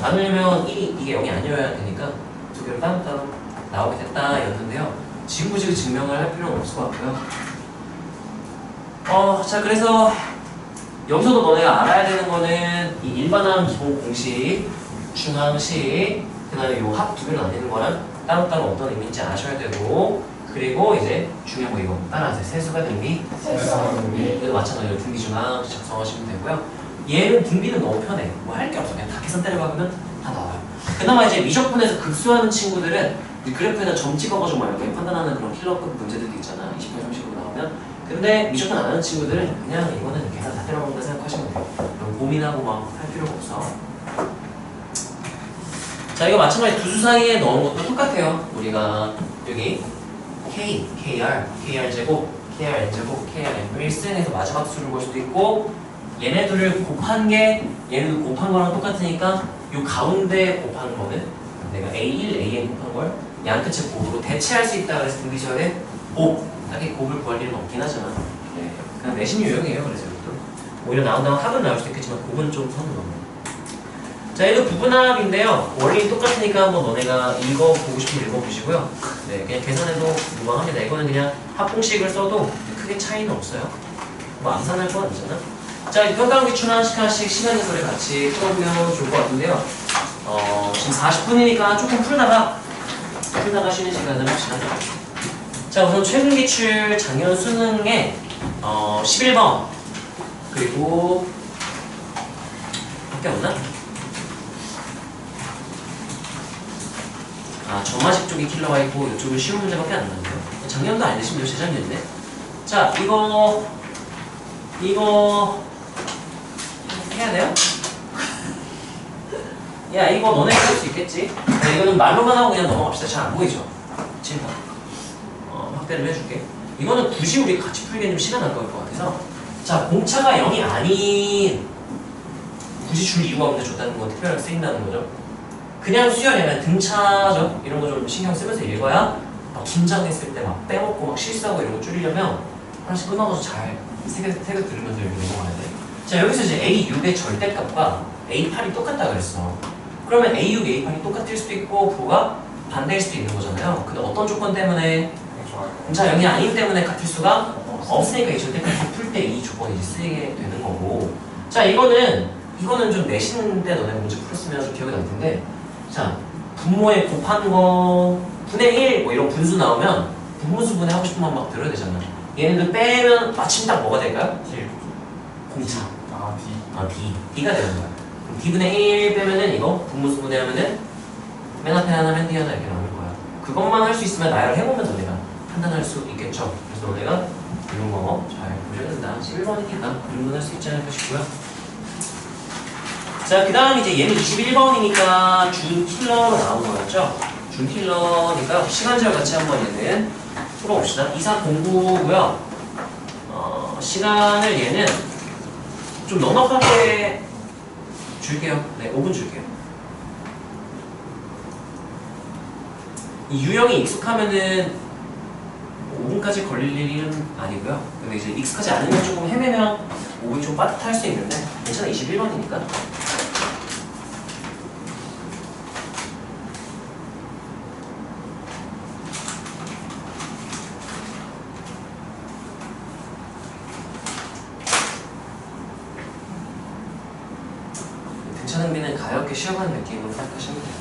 나누려면 이게 0이 아니어야 되니까 두 개를 따로 나오게 됐다 였는데요. 지그부지그 증명을 할 필요는 없을 것 같고요. 자, 그래서 여기서도 너네가 알아야 되는 거는 이 일반항 기본 공식, 중항식, 그 다음에 요 합 두 개로 나뉘는 거랑 따로따로 어떤 의미인지 아셔야 되고, 그리고 이제 중요한 거 이거 따라하세요. 세수가 등비, 얘도 마찬가지로 등비 중항 작성하시면 되고요. 얘는 등비는 너무 편해. 뭐 할 게 없어. 그냥 다 계산 때려박으면 다 나와요. 그나마 이제 미적분에서 급수하는 친구들은 이 그래프에다 점 찍어가지고 막 이렇게 판단하는 그런 킬러급 문제들도 있잖아. 20분, 30분 나오면. 근데 미적분 안 하는 친구들은 그냥 이거는 계산 다 때려먹는다 생각하시면 돼요. 고민하고 막 할 필요가 없어. 자, 이거 마찬가지 두 수 사이에 넣은 것도 똑같아요. 우리가 여기 K, KR, KR제곱, KRN제곱, KRN을 스탠에서 마지막 수를 볼 수도 있고 얘네들을 곱한 게 얘네들 곱한 거랑 똑같으니까 요 가운데 곱한 거는 내가 A1, AN 곱한 걸 양끝의 곱으로 대체할 수 있다 그래서 등비절에 곱 딱히 곱을 구할 일은 없긴 하지만 그냥 내신 유형이에요. 그래서 이것도 오히려 나온다면 합은 나올 수도 있겠지만 곱은 좀 선을 넘어요. 자, 이거 부분합인데요. 원리는 똑같으니까 한번 너네가 읽어보고 싶으면 읽어보시고요. 네, 그냥 계산해도 무방합니다. 이거는 그냥 합공식을 써도 크게 차이는 없어요. 뭐 암산할 건 아니잖아. 자, 평가하기 추나 시간씩 시간의 소리 같이 풀어보면 좋을 것 같은데요. 지금 40분이니까 조금 풀다가 쉬는 시간을 합시다. 자, 우선 최근 기출 작년 수능에 11번 그리고 밖에 없나? 점화식 쪽이 킬러가 있고 이쪽은 쉬운 문제밖에 안 나는데요. 작년도 아닌데 심지어 재작년이네. 자, 이거 해야 돼요? 야, 이거 너네 할 수 있겠지? 이거는 말로만 하고 그냥 넘어갑시다. 잘 안 보이죠? 칠판. 확대를 해줄게. 이거는 굳이 우리 같이 풀기엔 좀 시간 아까울 것 같아서. 자, 공차가 0이 아닌 굳이 줄 이유가 없는데 줬다는 건 특별하게 쓰인다는 거죠. 그냥 수열이 아니라 등차죠. 이런 거 좀 신경 쓰면서 읽어야 막 긴장했을 때 막 빼먹고 막 실수하고 이런 거 줄이려면 하나씩 끊어가서 잘 세개 들으면서 이렇게 넘어가야 돼. 자, 여기서 이제 A6의 절대값과 A8이 똑같다 그랬어. 그러면 A6, A8이 똑같을 수도 있고 부호가 반대일 수도 있는 거잖아요. 근데 어떤 조건 때문에? 좋아요. 공차 0이 아닌 때문에 같을 수가 없으니까 이 절대값을 풀 때 이 조건이 이제 쓰이게 되는 거고. 자, 이거는 좀 내신 때 너네 문제 풀었으면 좀 기억이 날 텐데, 자, 분모에 곱한 거 분의 1 뭐 이런 분수 나오면 분모수 분해 하고 싶으면 막 들어야 되잖아. 얘네들 빼면 마침 딱 뭐가 될까요? 1. 공차. D. D가 되는 거야. 그럼 D분의 1 빼면은 이거 분모수 분해하면은 맨 앞에 하나, 맨 뒤에 하나 이렇게 나올 거야. 그것만 할 수 있으면 나열을 해보면 너네가 판단할 수 있겠죠. 그래서 너네가 이런 거 잘 보셔야 된다. 11번이니까 그 정도는 할 수 있지 않을까 싶고요. 자, 그 다음 이제 얘는 21번이니까 준 킬러로 나온 거였죠. 준 킬러니까 시간제와 같이 한번 얘는 풀어봅시다. 2409고요. 시간을 얘는 좀 넉넉하게 줄게요. 네, 5분 줄게요. 이 유형이 익숙하면은 5분까지 걸릴 일은 아니고요. 근데 이제 익숙하지 않으면 조금 헤매면 5분이 좀 빠듯할 수 있는데 괜찮아. 21번이니까. 등차능비는 가볍게 쉬어가는 느낌으로 생각하시면 돼요.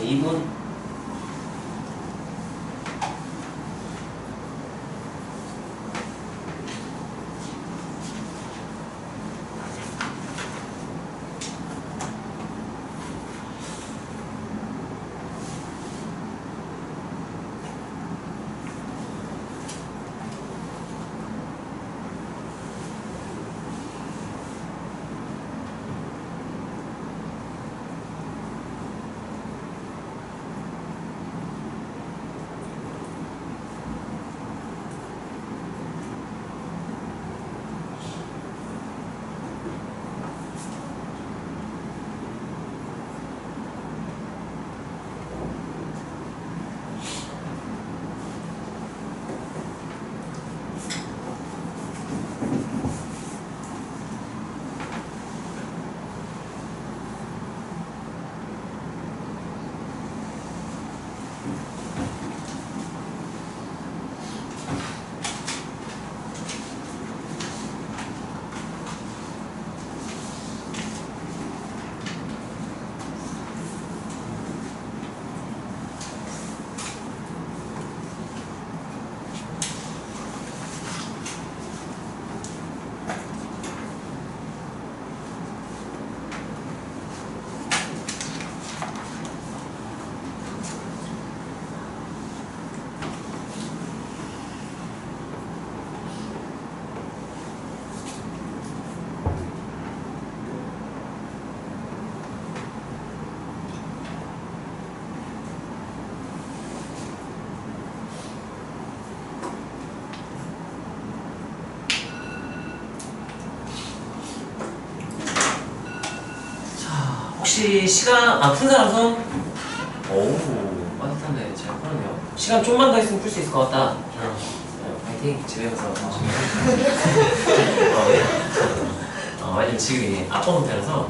2분. 혹시 시간 푼 사람 손? 오우 빠듯한데 잘 푸네요. 시간 좀만 더 있으면 풀 수 있을 것 같다. 저요. 파이팅. 집에 가서 왜냐면 지금 이게 아빠 문제라서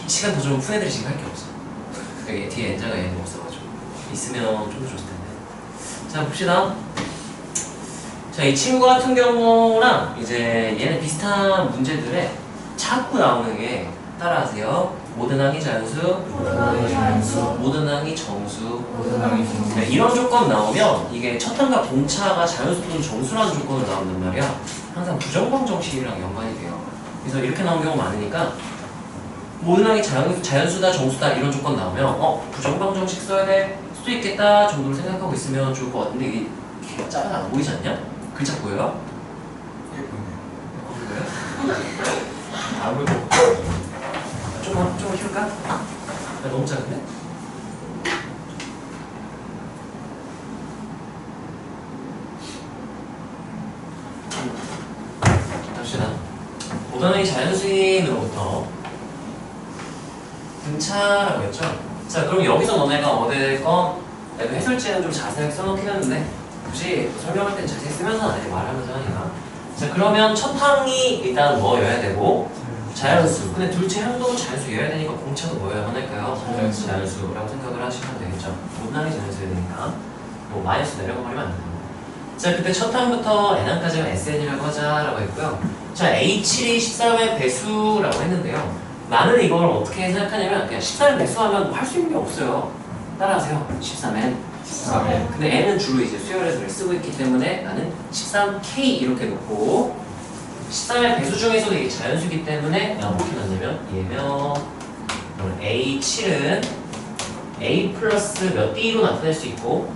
시간 더 좀 푼 애들이 지금 할 게 없어. 여기 뒤에 엔자가 얘는 없어가지고 있으면 좀 더 좋을 텐데. 자 봅시다. 자 이 친구 같은 경우랑 이제 얘는 비슷한 문제들에 자꾸 나오는 게 따라하세요. 모든 항이 자연수, 모든 항이 정수. 네, 이런 조건 나오면 이게 첫 항과 동차가 자연수 또는 정수라는 조건으로 나온단 말이야. 항상 부정방정식이랑 연관이 돼요. 그래서 이렇게 나온 경우가 많으니까 모든 항이 자연수다 정수다 이런 조건 나오면 부정방정식 써야 될 수도 있겠다 정도로 생각하고 있으면 좋을 것 같은데 이게 작아서 안 보이지 않냐? 글자 보여요? 예쁜데. 아무도 조금만 키울까? 야, 너무 작은데? 갑시다. 모든 자연수인으로부터 등차라고 했죠? 자, 그럼 여기서 너네가 얻을 건 내가 해설지는 좀 자세하게 써놓긴 했는데 굳이 설명할 땐 자세히 쓰면서 아니지 말하면서 하니까. 자, 그러면 첫 항이 일단 뭐여야 되고 자연수. 근데 둘째 항도 자연수여야 되니까 공차도 뭐여야만 할까요? 자연수라고 생각을 하시면 되겠죠. 모든 항이 자연수여야 되니까 뭐 마이너스 내려가 버리면 안 됩니다. 자, 그때 첫 항부터 n항까지가 SN이라고 하자라고 했고요. 자, A7이 13의 배수라고 했는데요. 나는 이걸 어떻게 생각하냐면 그냥 13의 배수하면 할 수 있는 게 없어요. 따라하세요. 13n. 근데 n은 주로 이제 수열에서 쓰고 있기 때문에 나는 13k 이렇게 놓고 13의 배수 중에서도 이게 자연수이기 때문에 어떻게 넣냐면 얘면 A7은 A 플러스 몇 D로 나타낼 수 있고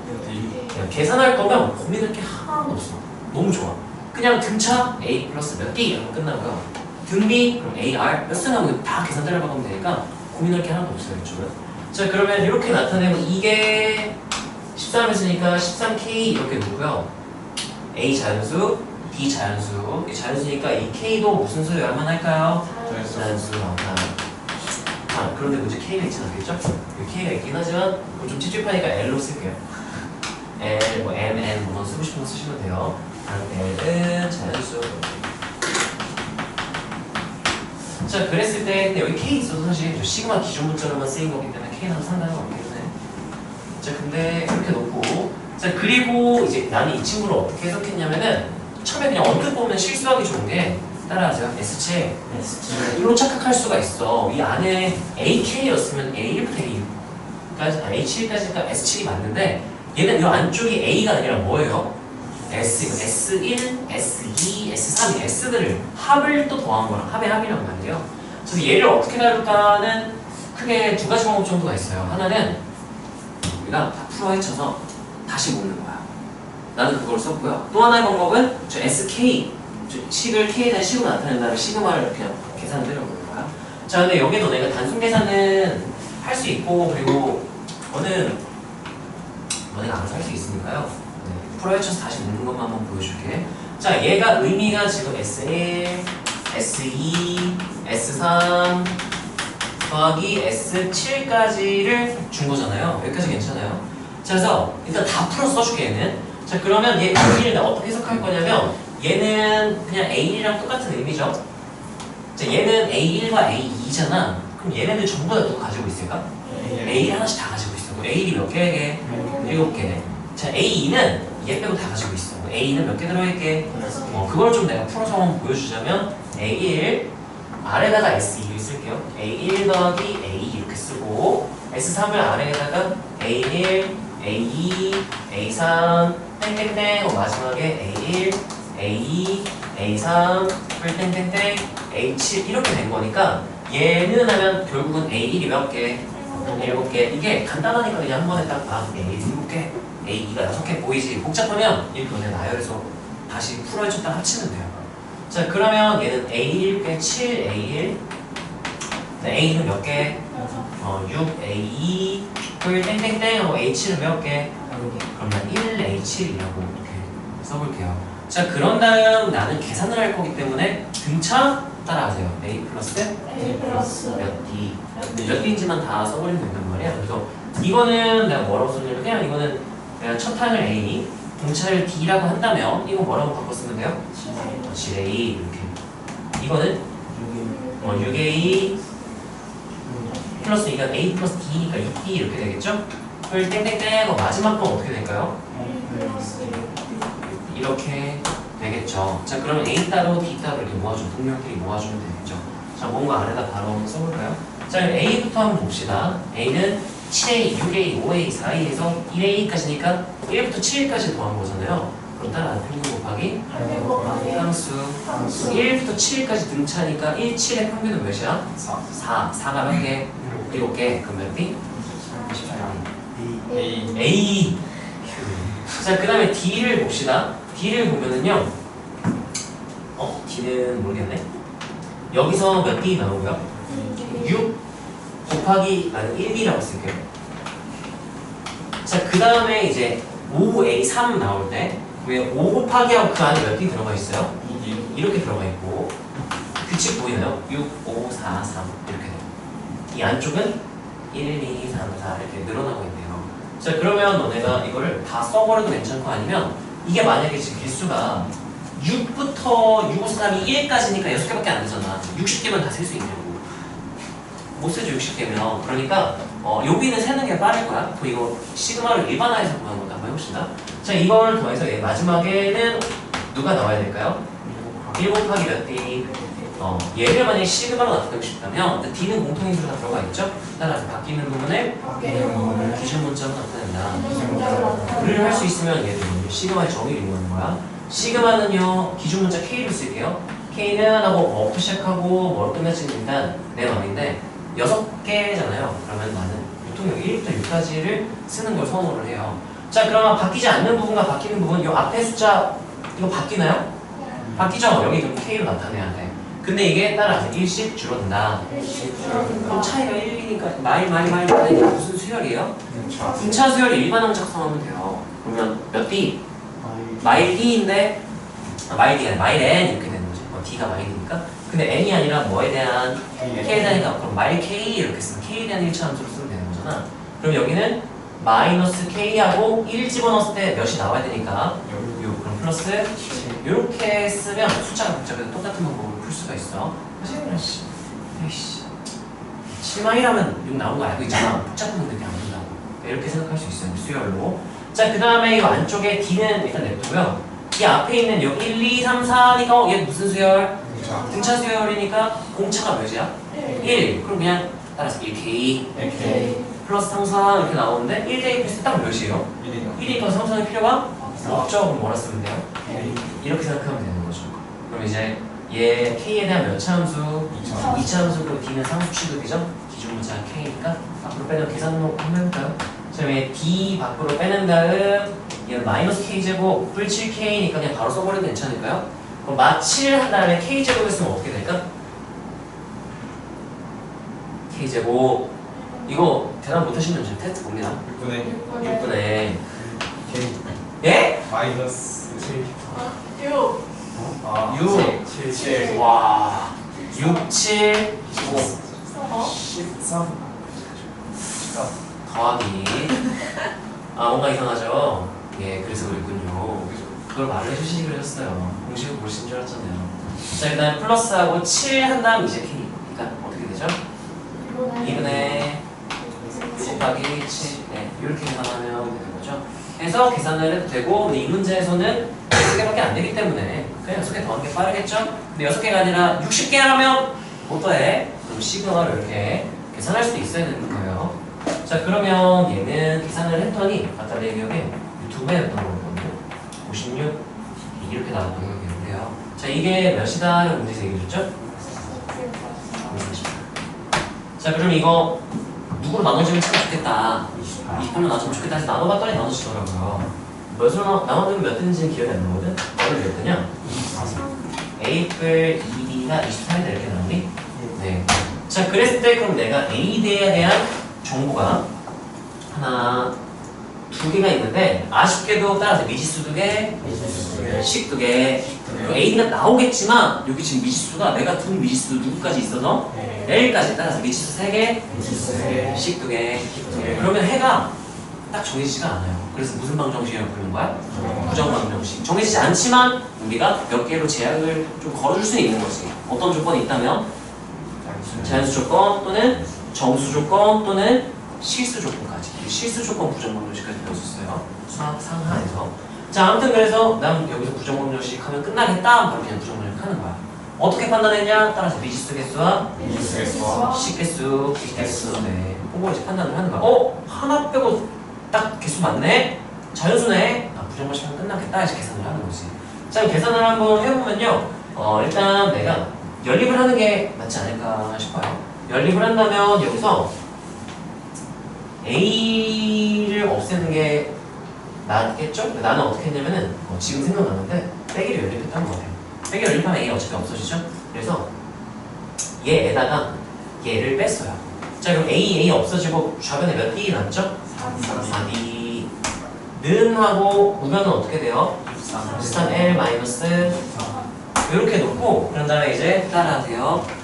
그냥 계산할 거면 고민할 게 하나도 없어. 너무 좋아. 그냥 등차 A 플러스 몇 D 이러면 끝나고요. 등비 그럼 AR 몇 승하면 다 계산 따라가면 되니까 고민할 게 하나도 없어요. 이쪽은. 자 그러면 이렇게 나타내면 이게 13이었으니까 13K 이렇게 놓고요. A 자연수, D 자연수. 자연수니까 이 K도 무슨 수여야만 할까요? 자연수. 그런데 문제 K가 있진 않겠죠? K가 있긴 하지만 좀 찝찝하니까 L로 쓸게요. L, 뭐 M, N 뭐 쓰고 싶은 거 쓰시면 돼요. L은 자연수. 자 그랬을 때 근데 여기 K 있어서 사실 시그마 기준 문자로만 쓰인 거기 때문에 K는 상당히 없겠네. 자 근데 이렇게 놓고 자 그리고 이제 나는 이 친구를 어떻게 해석했냐면은 처음에 그냥 언뜻 보면 실수하기 좋은 게 따라하세요. S체 이로 착각할 수가 있어. 이 안에 AK였으면 A1부터 A6 H1까지니까 S7이 맞는데 얘는 이 안쪽이 A가 아니라 뭐예요? S1, S2, S3, S들을 합을 또 더한 거랑 합의 합이란 말이에요. 그래서 얘를 어떻게 다룰까는 크게 두 가지 방법 정도가 있어요. 하나는 우리가 다 풀어헤쳐서 다시 모으는 거야. 나는 그걸 썼고요. 또 하나의 방법은 저 SK, 식을 K에 대한 식으로 나타낸 다음에 시그마를 그냥 계산을 내려보는 거야. 자, 근데 여기도 내가 단순 계산은 할 수 있고, 그리고 너네가 알아서 할 수 있으니까요. 네, 풀어헤쳐서 다시 모으는 것만 한번 보여줄게. 자, 얘가 의미가 지금 S1, S2, S3 더하기 S7까지를 준 거잖아요. 여기까지 괜찮아요. 자, 그래서 일단 다 풀어서 써줄게, 얘는. 자, 그러면 얘 의미를 내가 어떻게 해석할 거냐면 얘는 그냥 A1이랑 똑같은 의미죠. 자, 얘는 A1과 A2잖아. 그럼 얘네들 전부 다 또 가지고 있을까? A1 하나씩 다 가지고 있어. A1이 몇 개? 7개. 자, A2는 얘 빼고 다 가지고 있어. A2는 몇 개 들어있게? 그걸 좀 내가 풀어서 한번 보여주자면 A1 아래다가 S2를 쓸게요. A1 더하기 A2 이렇게 쓰고 S3을 아래에다가 A1, A2, A3 땡땡땡 마지막에 A1, A2, A3 땡땡땡 A7 이렇게 된 거니까 얘는 하면 결국은 A1이 몇 개? 7개. 이게 간단하니까 그냥 한 번에 딱 A1 7개, A2가 6개 보이지? 복잡하면 이렇게 그냥 나열해서 다시 풀어헤쳤다 합치면 돼요. 자, 그러면 얘는 A1 빼 7, A1 A는 몇 개? 6, A2 그 땡땡땡 하고 A7은 몇 개? 그러면 1, A7이라고 이렇게 써볼게요. 자, 그런 다음 나는 계산을 할 거기 때문에 등차 따라하세요. A 플러스 몇 D 몇 D인지만 다 써버리면 된단 말이야. 그래서 이거는 내가 뭐라고 썼냐면 그냥 이거는 내가 첫 항을 A 등차를 D라고 한다면 이거 뭐라고 바꿔 쓰면 돼요? 7A 이렇게. 이거는 6A 플러스 이건 A 플러스 D니까 6D 이렇게 되겠죠? 그걸 땡땡땡 하고 마지막 건 어떻게 될까요? 이렇게 되겠죠. 자, 그러면 A 따로 D 따로 이렇게 모아주면 동력끼리 모아주면 되겠죠. 자, 뭔가 안에다 바로 써볼까요? 자, A부터 한번 봅시다. A는 7A, 6A, 5A, 4A에서 1A까지니까 1부터 7까지 더한 거잖아요. 그럼 따라 평균 곱하기 함수 1부터 7까지 등차니까 1, 7의 평균은 몇이야? 4. 4가 몇 개? 7개. 그럼 몇 개? A. 자, 그 다음에 D를 봅시다. D를 보면은요. D는 모르겠네. 여기서 몇 D 나오고요? 6 곱하기 나는 1D라고 쓸게요. 자, 그 다음에 이제 5A3 나올 때 왜 5 곱하기 하고 그 안에 몇 D 들어가 있어요? 이렇게 들어가 있고 규칙 보이나요? 6, 5, 4, 3 이렇게 돼요. 이 안쪽은 1, 2, 3, 4 이렇게 늘어나고 있네요. 자, 그러면 너네가 이거를 다 써버려도 괜찮고 아니면 이게 만약에 지금 개수가 6부터 6, 5, 3이 1까지니까 6개밖에 안 되잖아. 60개만 다 셀 수 있냐고. 못 세죠, 60개면. 그러니까 여기는 세는 게 빠를 거야. 또 이거 시그마를 일반화해서 구하는 것도 한번 해봅시다. 자, 이걸 더해서 마지막에는 누가 나와야 될까요? 1 곱하기 몇 D? 얘를 만약에 시그마로 나타내고 싶다면 D는 공통인수로 다 들어가 있죠? 따라서 바뀌는 부분을 기준 문자로 나타낸다. 우리를 할 수 있으면 얘를 시그마의 정의를 이용하는 거야. 시그마는요, 기준 문자 K로 쓸게요. K는 하고 뭐부터 시작하고 뭐로 끝날지는 일단 내 맘인데 6개잖아요. 그러면 나는 보통 여기 1부터 6까지를 쓰는 걸 선호를 해요. 자, 그러면 바뀌지 않는 부분과 바뀌는 부분, 이 앞에 숫자 이거 바뀌나요? 바뀌죠? 여기 그럼 K로 나타내야 돼. 근데 이게 따라서 1씩 줄어든다. 그럼 차이가 1이니까 마이니까 무슨 수열이에요? 분차 수열 일반항 작성하면 돼요. 그러면 몇 D? 마일 D인데 마일 D가 아니라 마일 N 이렇게 되는 거지. D가 마일이니까. 근데 N이 아니라 뭐에 대한? K에 대하니까 그럼 마일 K 이렇게 쓰면 K에 대한 1차 함수로 쓰면 되는 거잖아. 그럼 여기는 마이너스 K하고 1 집어넣었을 때 몇이 나와야 되니까 6. 그럼 플러스 이렇게 쓰면 숫자가 복잡해도 똑같은 방법으로 풀 수가 있어. 에이씨 7마일하면 6 나온 거 알고 있잖아. 복잡한 건데 안 된다고. 이렇게 생각할 수 있어요. 수열로. 자, 그 다음에 이 안쪽에 D는 일단 냅두고요. 이 앞에 있는 여기 1, 2, 3, 4니까 얘 무슨 수열? 등차 수열이니까 공차가 몇이야? 1. 그럼 그냥 따라서 1K 플러스 상수항 이렇게 나오는데 1 대입했을 때 딱 몇이에요? 1이 더 상수항의 필요가 없죠? 그럼 뭐라 쓰면 돼요? 이렇게 생각하면 되는 거죠. 그럼 이제 얘 K에 대한 몇 차함수? 2차 함수고 D는 상수 취급이죠? 기준 문자 K니까 앞으로 빼는 계산 한번 해볼까요? 자, 그럼 D 밖으로 빼는 다음 얘는 마이너스 K제곱 뿔 7K니까 그냥 바로 써버려도 괜찮을까요? 그럼 마7 한 다음에 K제곱 했으면 어떻게 될까? K제곱 이거 대답 못하시면 지금 테스트 봅니다. 6분의 예? 마이너스 7. 6. 아, 6. 7, 7. 와 6, 7, 13. 더하기 아 뭔가 이상하죠? 예 그래서 그랬군요. 그걸 말을 해주시지 그러셨어요. 공식을 모르신 줄 알았잖아요. 자 일단 플러스하고 7 한 다음 이제 K 그러니까 어떻게 되죠? 2분의 6 곱하기 7 네, 이렇게 계산하면 되는 거죠. 해서 계산을 해도 되고 근데 이 문제에서는 6개밖에 안 되기 때문에 그냥 6개 더하는 게 빠르겠죠? 근데 6개가 아니라 60개 하면 못 더해. 그럼 시그널을 이렇게 계산할 수도 있어야 되는 거예요. 자 그러면 얘는 계산을 했더니 아까 내 기억에 2배였던 거거든요. 56 이렇게 나왔던 거 기억해요. 자 이게 몇이다? 라는 문제에서 얘기해줬죠? 자 그럼 이거 누구로 나눠주면 참 좋겠다. 28로 나눠주면 좋겠다 해서 나눠봤더니 나눠지더라고요. 몇으로 나눠주면 몇 등인지는 기억이 안 나거든? 어느 몇 등이야? A뿔 2B가 24이다 이렇게 나오니? 네. 자 그랬을 때 그럼 내가 A대에 대한 정보가 하나, 2개가 있는데 아쉽게도 따라서 미지수 2개, 식 2개 그리고 A가 나오겠지만 여기 지금 미지수가 내가 둔 미지수 누구까지 있어서 L까지 따라서 미지수 3개, 식 2개 그러면 해가 딱 정해지지가 않아요. 그래서 무슨 방정식이라고 부르는 거야? 부정방정식. 정해지지 않지만 우리가 몇 개로 제약을 좀 걸어줄 수 있는 거지. 어떤 조건이 있다면 자연수 조건 또는 정수 조건 또는 실수 조건까지. 실수 조건 부정방정식까지 배웠었어요. 수학 상하에서. 자 아무튼 그래서 난 여기서 부정방정식 하면 끝나겠다. 바로 그냥 부정방정식 하는 거야. 어떻게 판단했냐? 따라서 미지수 개수와 식개수, 개수 네. 그거 이제 판단을 하는 거야. 하나 빼고 딱 개수 맞네? 자연수네? 부정방정식 하면 끝나겠다. 이제 계산을 하는 거지. 자 계산을 한번 해보면요. 일단 내가 연립을 하는 게 맞지 않을까 싶어요. 연립을 한다면 여기서 A를 없애는 게 낫겠죠? 나는 어떻게 했냐면은 지금 생각나는데 빼기를 연립했던 거 같아요. 빼기 연립하면 A가 어차피 없어지죠? 그래서 얘에다가 얘를 뺐어요. 자 그럼 A 없어지고 좌변에 몇 D 남죠? 4D 는 하고 우변은 어떻게 돼요? 13L 마이너스 이렇게 놓고 그런 다음에 이제 따라하세요.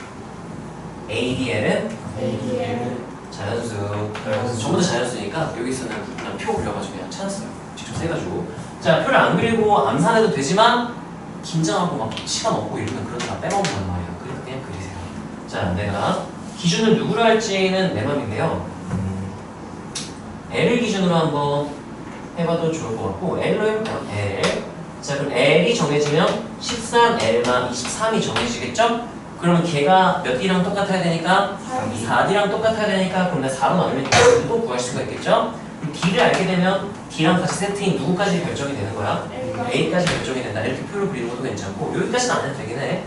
ADL은 자연수 전부 다 자연수니까 여기서는 그냥 표 그려가지고 그냥 찾았어요. 직접 세가지고 자 표를 안 그리고 암산해도 되지만 긴장하고 막 시간 없고 이러면 그런 거 다 빼먹는단 말이야. 그래서 그냥 그리세요. 자 내가 기준을 누구로 할지는 내 맘인데요. L을 기준으로 한번 해봐도 좋을 것 같고 L로 해볼까요? L 자 그럼 L이 정해지면 13L만 23이 정해지겠죠? 그러면 걔가 몇 D랑 똑같아야 되니까 4D랑 똑같아야 되니까 그럼 내가 4로 나누면 D를 또 구할 수가 있겠죠? 그럼 D를 알게 되면 D랑 같이 세트인 누구까지 결정이 되는 거야? A까지 결정이 된다. 이렇게 표를 그리는 것도 괜찮고 여기까지는 안 해도 되긴 해.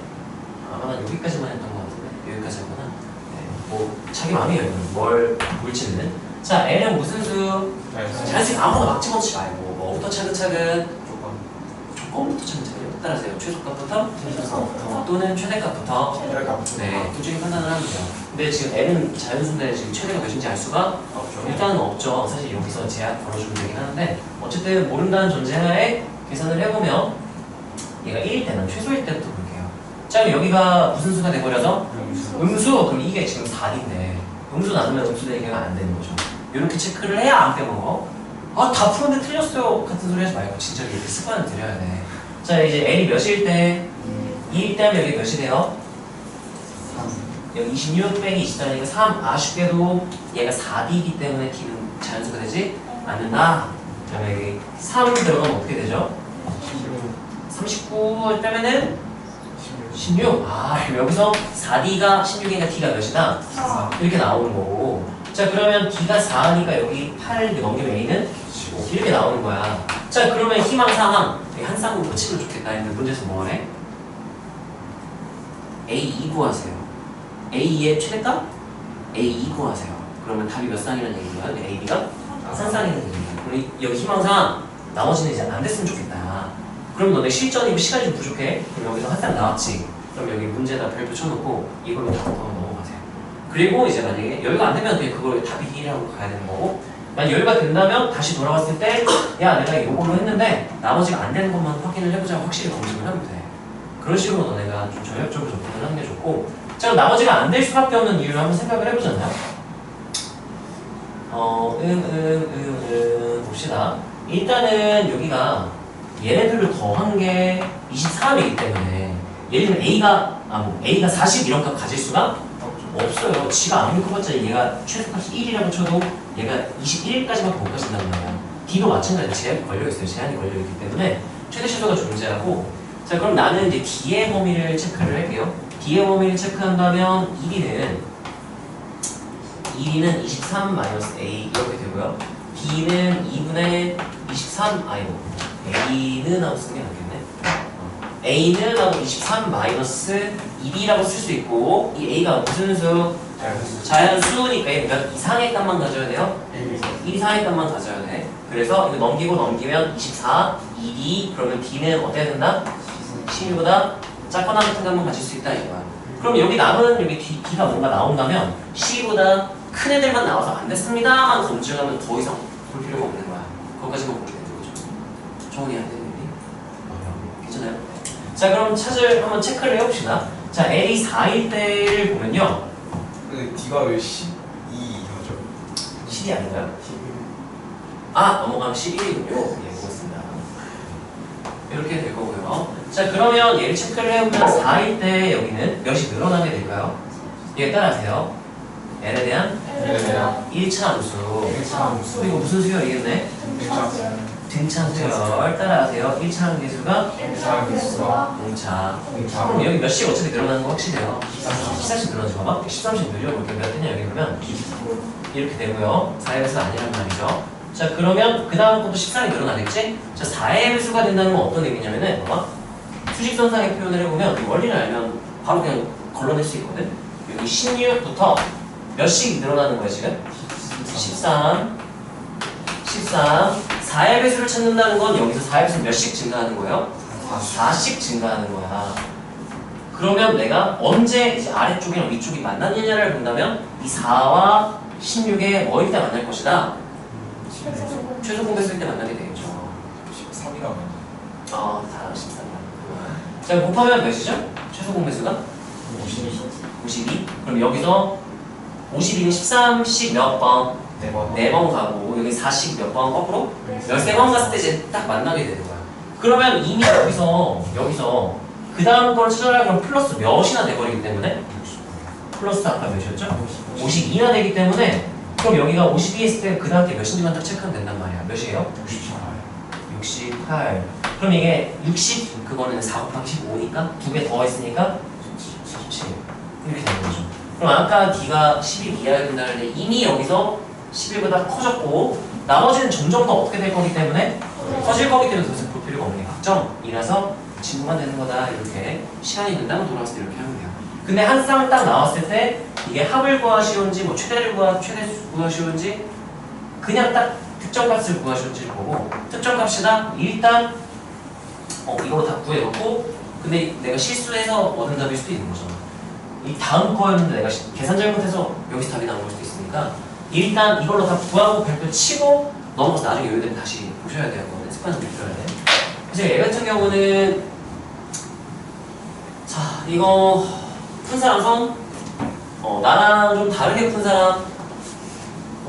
아마 난 여기까지만 했던 것 같은데 여기까지 했구나. 네, 뭐 자기 마음이에요. 뭘 물지는. 자 L은 무슨 수? 자연수 아무거나 막 집어넣지 말고 뭐부터 차근차근 조건부터 차근차근 따라하세요. 최소값부터 또는 최대값부터 네, 둘 중에 판단을 하면 돼요. 근데 지금 L은 자연수인데 지금 최대가 몇인지 알 수가 일단은 없죠. 사실 여기서 제약 걸어주면 되긴 하는데 어쨌든 모른다는 전제하에 계산을 해보면 얘가 1일 때는 최소일 때부터 볼게요. 자 그럼 여기가 무슨 수가 돼버려서? 음수! 그럼 이게 지금 4인데 음수 나누면 음수 대개가 안 되는 거죠. 이렇게 체크를 해야 안 빼먹어. 다 풀었는데 틀렸어요 같은 소리 하지 말고 진짜 이렇게 습관을 들여야 돼. 자 이제 L이 몇일 때? 2일 때 하면 여기 몇이 돼요? 여기 26 빼기 24니까 3 아쉽게도 얘가 4D이기 때문에 D는 자연수가 되지 않는다. 그 다음에 여기 3 들어가면 어떻게 되죠? 39 빼면은 16. 아, 그럼 여기서 4D가 16이니까 D가 몇이다? 4. 이렇게 나오는 거고. 자, 그러면 D가 4니까 여기 8 이렇게 넘기면 A는 15. 이렇게 나오는 거야. 자, 그러면 희망사항. 한 쌍으로 붙이면 좋겠다 했는데 문제에서 뭐하래? A2 구하세요. A2의 최대값? A2 구하세요. 그러면 답이 몇 쌍이라는 얘기인가요? AB가 3쌍이라는 얘기입니다. 그럼 여기 희망사항 나머지는 이제 안 됐으면 좋겠다. 그럼 너네 실전이고 시간이 좀 부족해. 그럼 여기서 한 쌍 나왔지. 그럼 여기 문제에다 별표 쳐놓고 이걸로 다 넘어가세요. 그리고 이제 만약에 여유가 안 되면 그냥 그걸 답이 1이라고 가야 되는 거고, 만약 여유가 된다면 다시 돌아갔을 때 야 내가 이걸로 했는데 나머지가 안 되는 것만 확인을 해보자, 확실히 검증을 하면 돼. 그런 식으로 너네가 좀 전략적으로 접근을 하는 게 좋고. 자, 그럼 나머지가 안 될 수밖에 없는 이유를 한번 생각을 해보잖아요. 봅시다. 일단은 여기가 얘네들을 더한 게 23이기 때문에 예를 들면 A가 40 이런 값 가질 수가 없어요. 지가 아무리 커봤자 얘가 최소값이 1이라고 쳐도 얘가 21까지밖에 못 가진단 말이야. D도 마찬가지로 제한이 걸려있어요. 제한이 걸려있기 때문에 최대 최소가 존재하고. 자, 그럼 나는 이제 D의 범위를 체크를 할게요. D의 범위를 체크한다면 1위는 23-A 이렇게 되고요. B는 2분의 23, A는 하고 쓰는 게 낫겠네. A는 하고 23-2B라고 쓸 수 있고, 이 A가 무슨 수? 자연수니까 몇 이상의 값만 가져야 돼요? 1 이상의 값만 가져야 돼. 그래서 이거 넘기면 24, 2B, 그러면 B는 어때야 된다? 12보다 작거나 같은 값만 가질 수 있다 이거야. 그럼 여기 남은 여기 D가 뭔가 나온다면 12보다 큰 애들만 나와서 안 됐습니다만 검증하면 더 이상 볼 필요가 없는 거야. 그것까지만 보면 되는 거죠. 정원이 안 되는 일이? 괜찮아요? 자, 그럼 차를 한번 체크를 해봅시다. 자, L 4일 때를 보면요. 근데 D가 왜 12하죠? 10이 아닌가요? 넘어가면 11이군요. 예, 고맙습니다. 이렇게 될 거고요. 자, 그러면 얘를 체크를 해보면 4일 때 여기는 몇이 늘어나게 될까요? 얘 따라하세요. L에 대한 1차 함수. 이거 무슨 수열이겠네? 등차 수열. 따라하세요. 1차 함수가 공차. 그럼 여기 몇씩 어차피 늘어나는 거 확실해요. 14씩 늘어나죠. 봐봐. 13씩 늘려볼게요. 몇 되냐 여기 그러면 이렇게 되고요. 4의 배수가 아니란 말이죠. 자, 그러면 그 다음 것도 13이 늘어나겠지? 자, 4의 배수가 된다는 건 어떤 의미냐면은 봐봐. 수직선상의 표현을 해보면 이 원리를 알면 바로 그냥 걸러낼 수 있거든. 여기 16부터 몇씩 늘어나는 거야 지금? 13 4의 배수를 찾는다는 건 여기서 4의 배수는 몇씩 증가하는 거예요? 4씩 증가하는 거야. 그러면 내가 언제 이제 아래쪽이랑 위쪽이 만나느냐를 본다면 이 4와 16의 뭐일 때 만날 것이다? 최소 공배수일 때 만나게 되겠죠. 13이라고 다 13이야. 자, 곱하면 몇이죠? 최소 공배수가? 52. 그럼 여기서 52는 13씩 몇 번? 4번 가고 여기 4씩 몇 번 거꾸로? 13번 갔을 때 이제 딱 만나게 되는 거야. 그러면 이미 여기서 그 다음 걸 찾아라 그러면 플러스 몇이나 돼버리기 때문에 플러스 아까 몇이었죠? 52나 되기 때문에 그럼 여기가 52 했을 때 그 다음 게 몇인지만 딱 체크하면 된단 말이야. 몇이에요? 68. 그럼 이게 60 그거는 4 곱하기 15니까 2개 더 했으니까 17 이렇게 되는 거죠. 그럼 아까 D가 11 이하여야 된다는데 이미 여기서 11보다 커졌고 나머지는 점점 더 어떻게 될 거기 때문에 커질 거기 때문에 더 이상 볼 필요가 없는 게 각점이라서 친구만 되는 거다. 이렇게 시간이 된다면 돌아왔을 때 이렇게 하면 돼요. 근데 한 쌍 딱 나왔을 때 이게 합을 구하시온지 뭐 최대 구하시온지 그냥 딱 특정 값을 구하시온지를 보고 특정 값이다 일단 이걸로 다 구해놓고 근데 내가 실수해서 얻은 답일 수도 있는 거잖아. 이 다음 거였는데 내가 계산 잘못해서 여기서 답이 나온 걸 수도 있으니까 일단 이걸로 다 구하고 별표 치고 넘어가서 나중에 여유되면 다시 보셔야 돼요. 습관을 들어야 돼. 그래서 얘 같은 경우는 자 이거 푼 사람 손 나랑 좀 다르게 푼 사람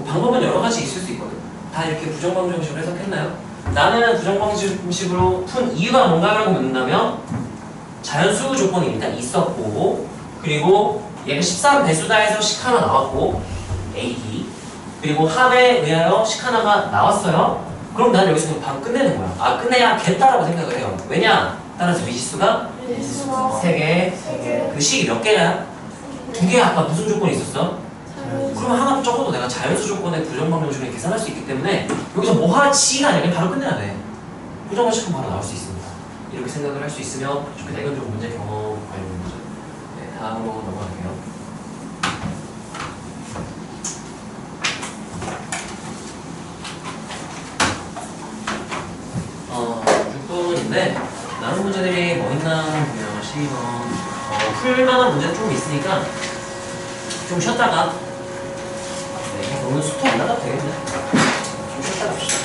방법은 여러 가지 있을 수 있거든. 다 이렇게 부정방정식으로 해석했나요? 나는 부정방정식으로 푼 이유가 뭔가라고 묻는다면 자연수 조건이 일단 있었고 그리고 얘가 13 배수다 해서 식 하나 나왔고 AD 그리고 합에 의하여 식 하나가 나왔어요. 그럼 난 여기서 그냥 바로 끝내는 거야. 끝내야겠다라고 생각을 해요. 왜냐? 따라서 미지수가 일수와 3개. 세개 그 식이 몇 개야? 2개. 아까 무슨 조건이 있었어? 그러면 하나 적어도 내가 자연수 조건의 부정방정식을 계산할 수 있기 때문에 여기서 뭐 하지가 아니라 그냥 바로 끝내야 돼. 부정방식은 바로 나올 수 있습니다. 이렇게 생각을 할 수 있으면 좋겠다. 이건 좀 문제 경험 관련 문제. 네, 다음으로 넘어갈게요. 어, 6분인데 남은 문제들이 뭐 있나 보면 12번 풀만한 문제는 좀 있으니까 좀 쉬었다가 네, 오늘 숙토 안 나가도 되겠네. 좀 쉬었다 갑시다.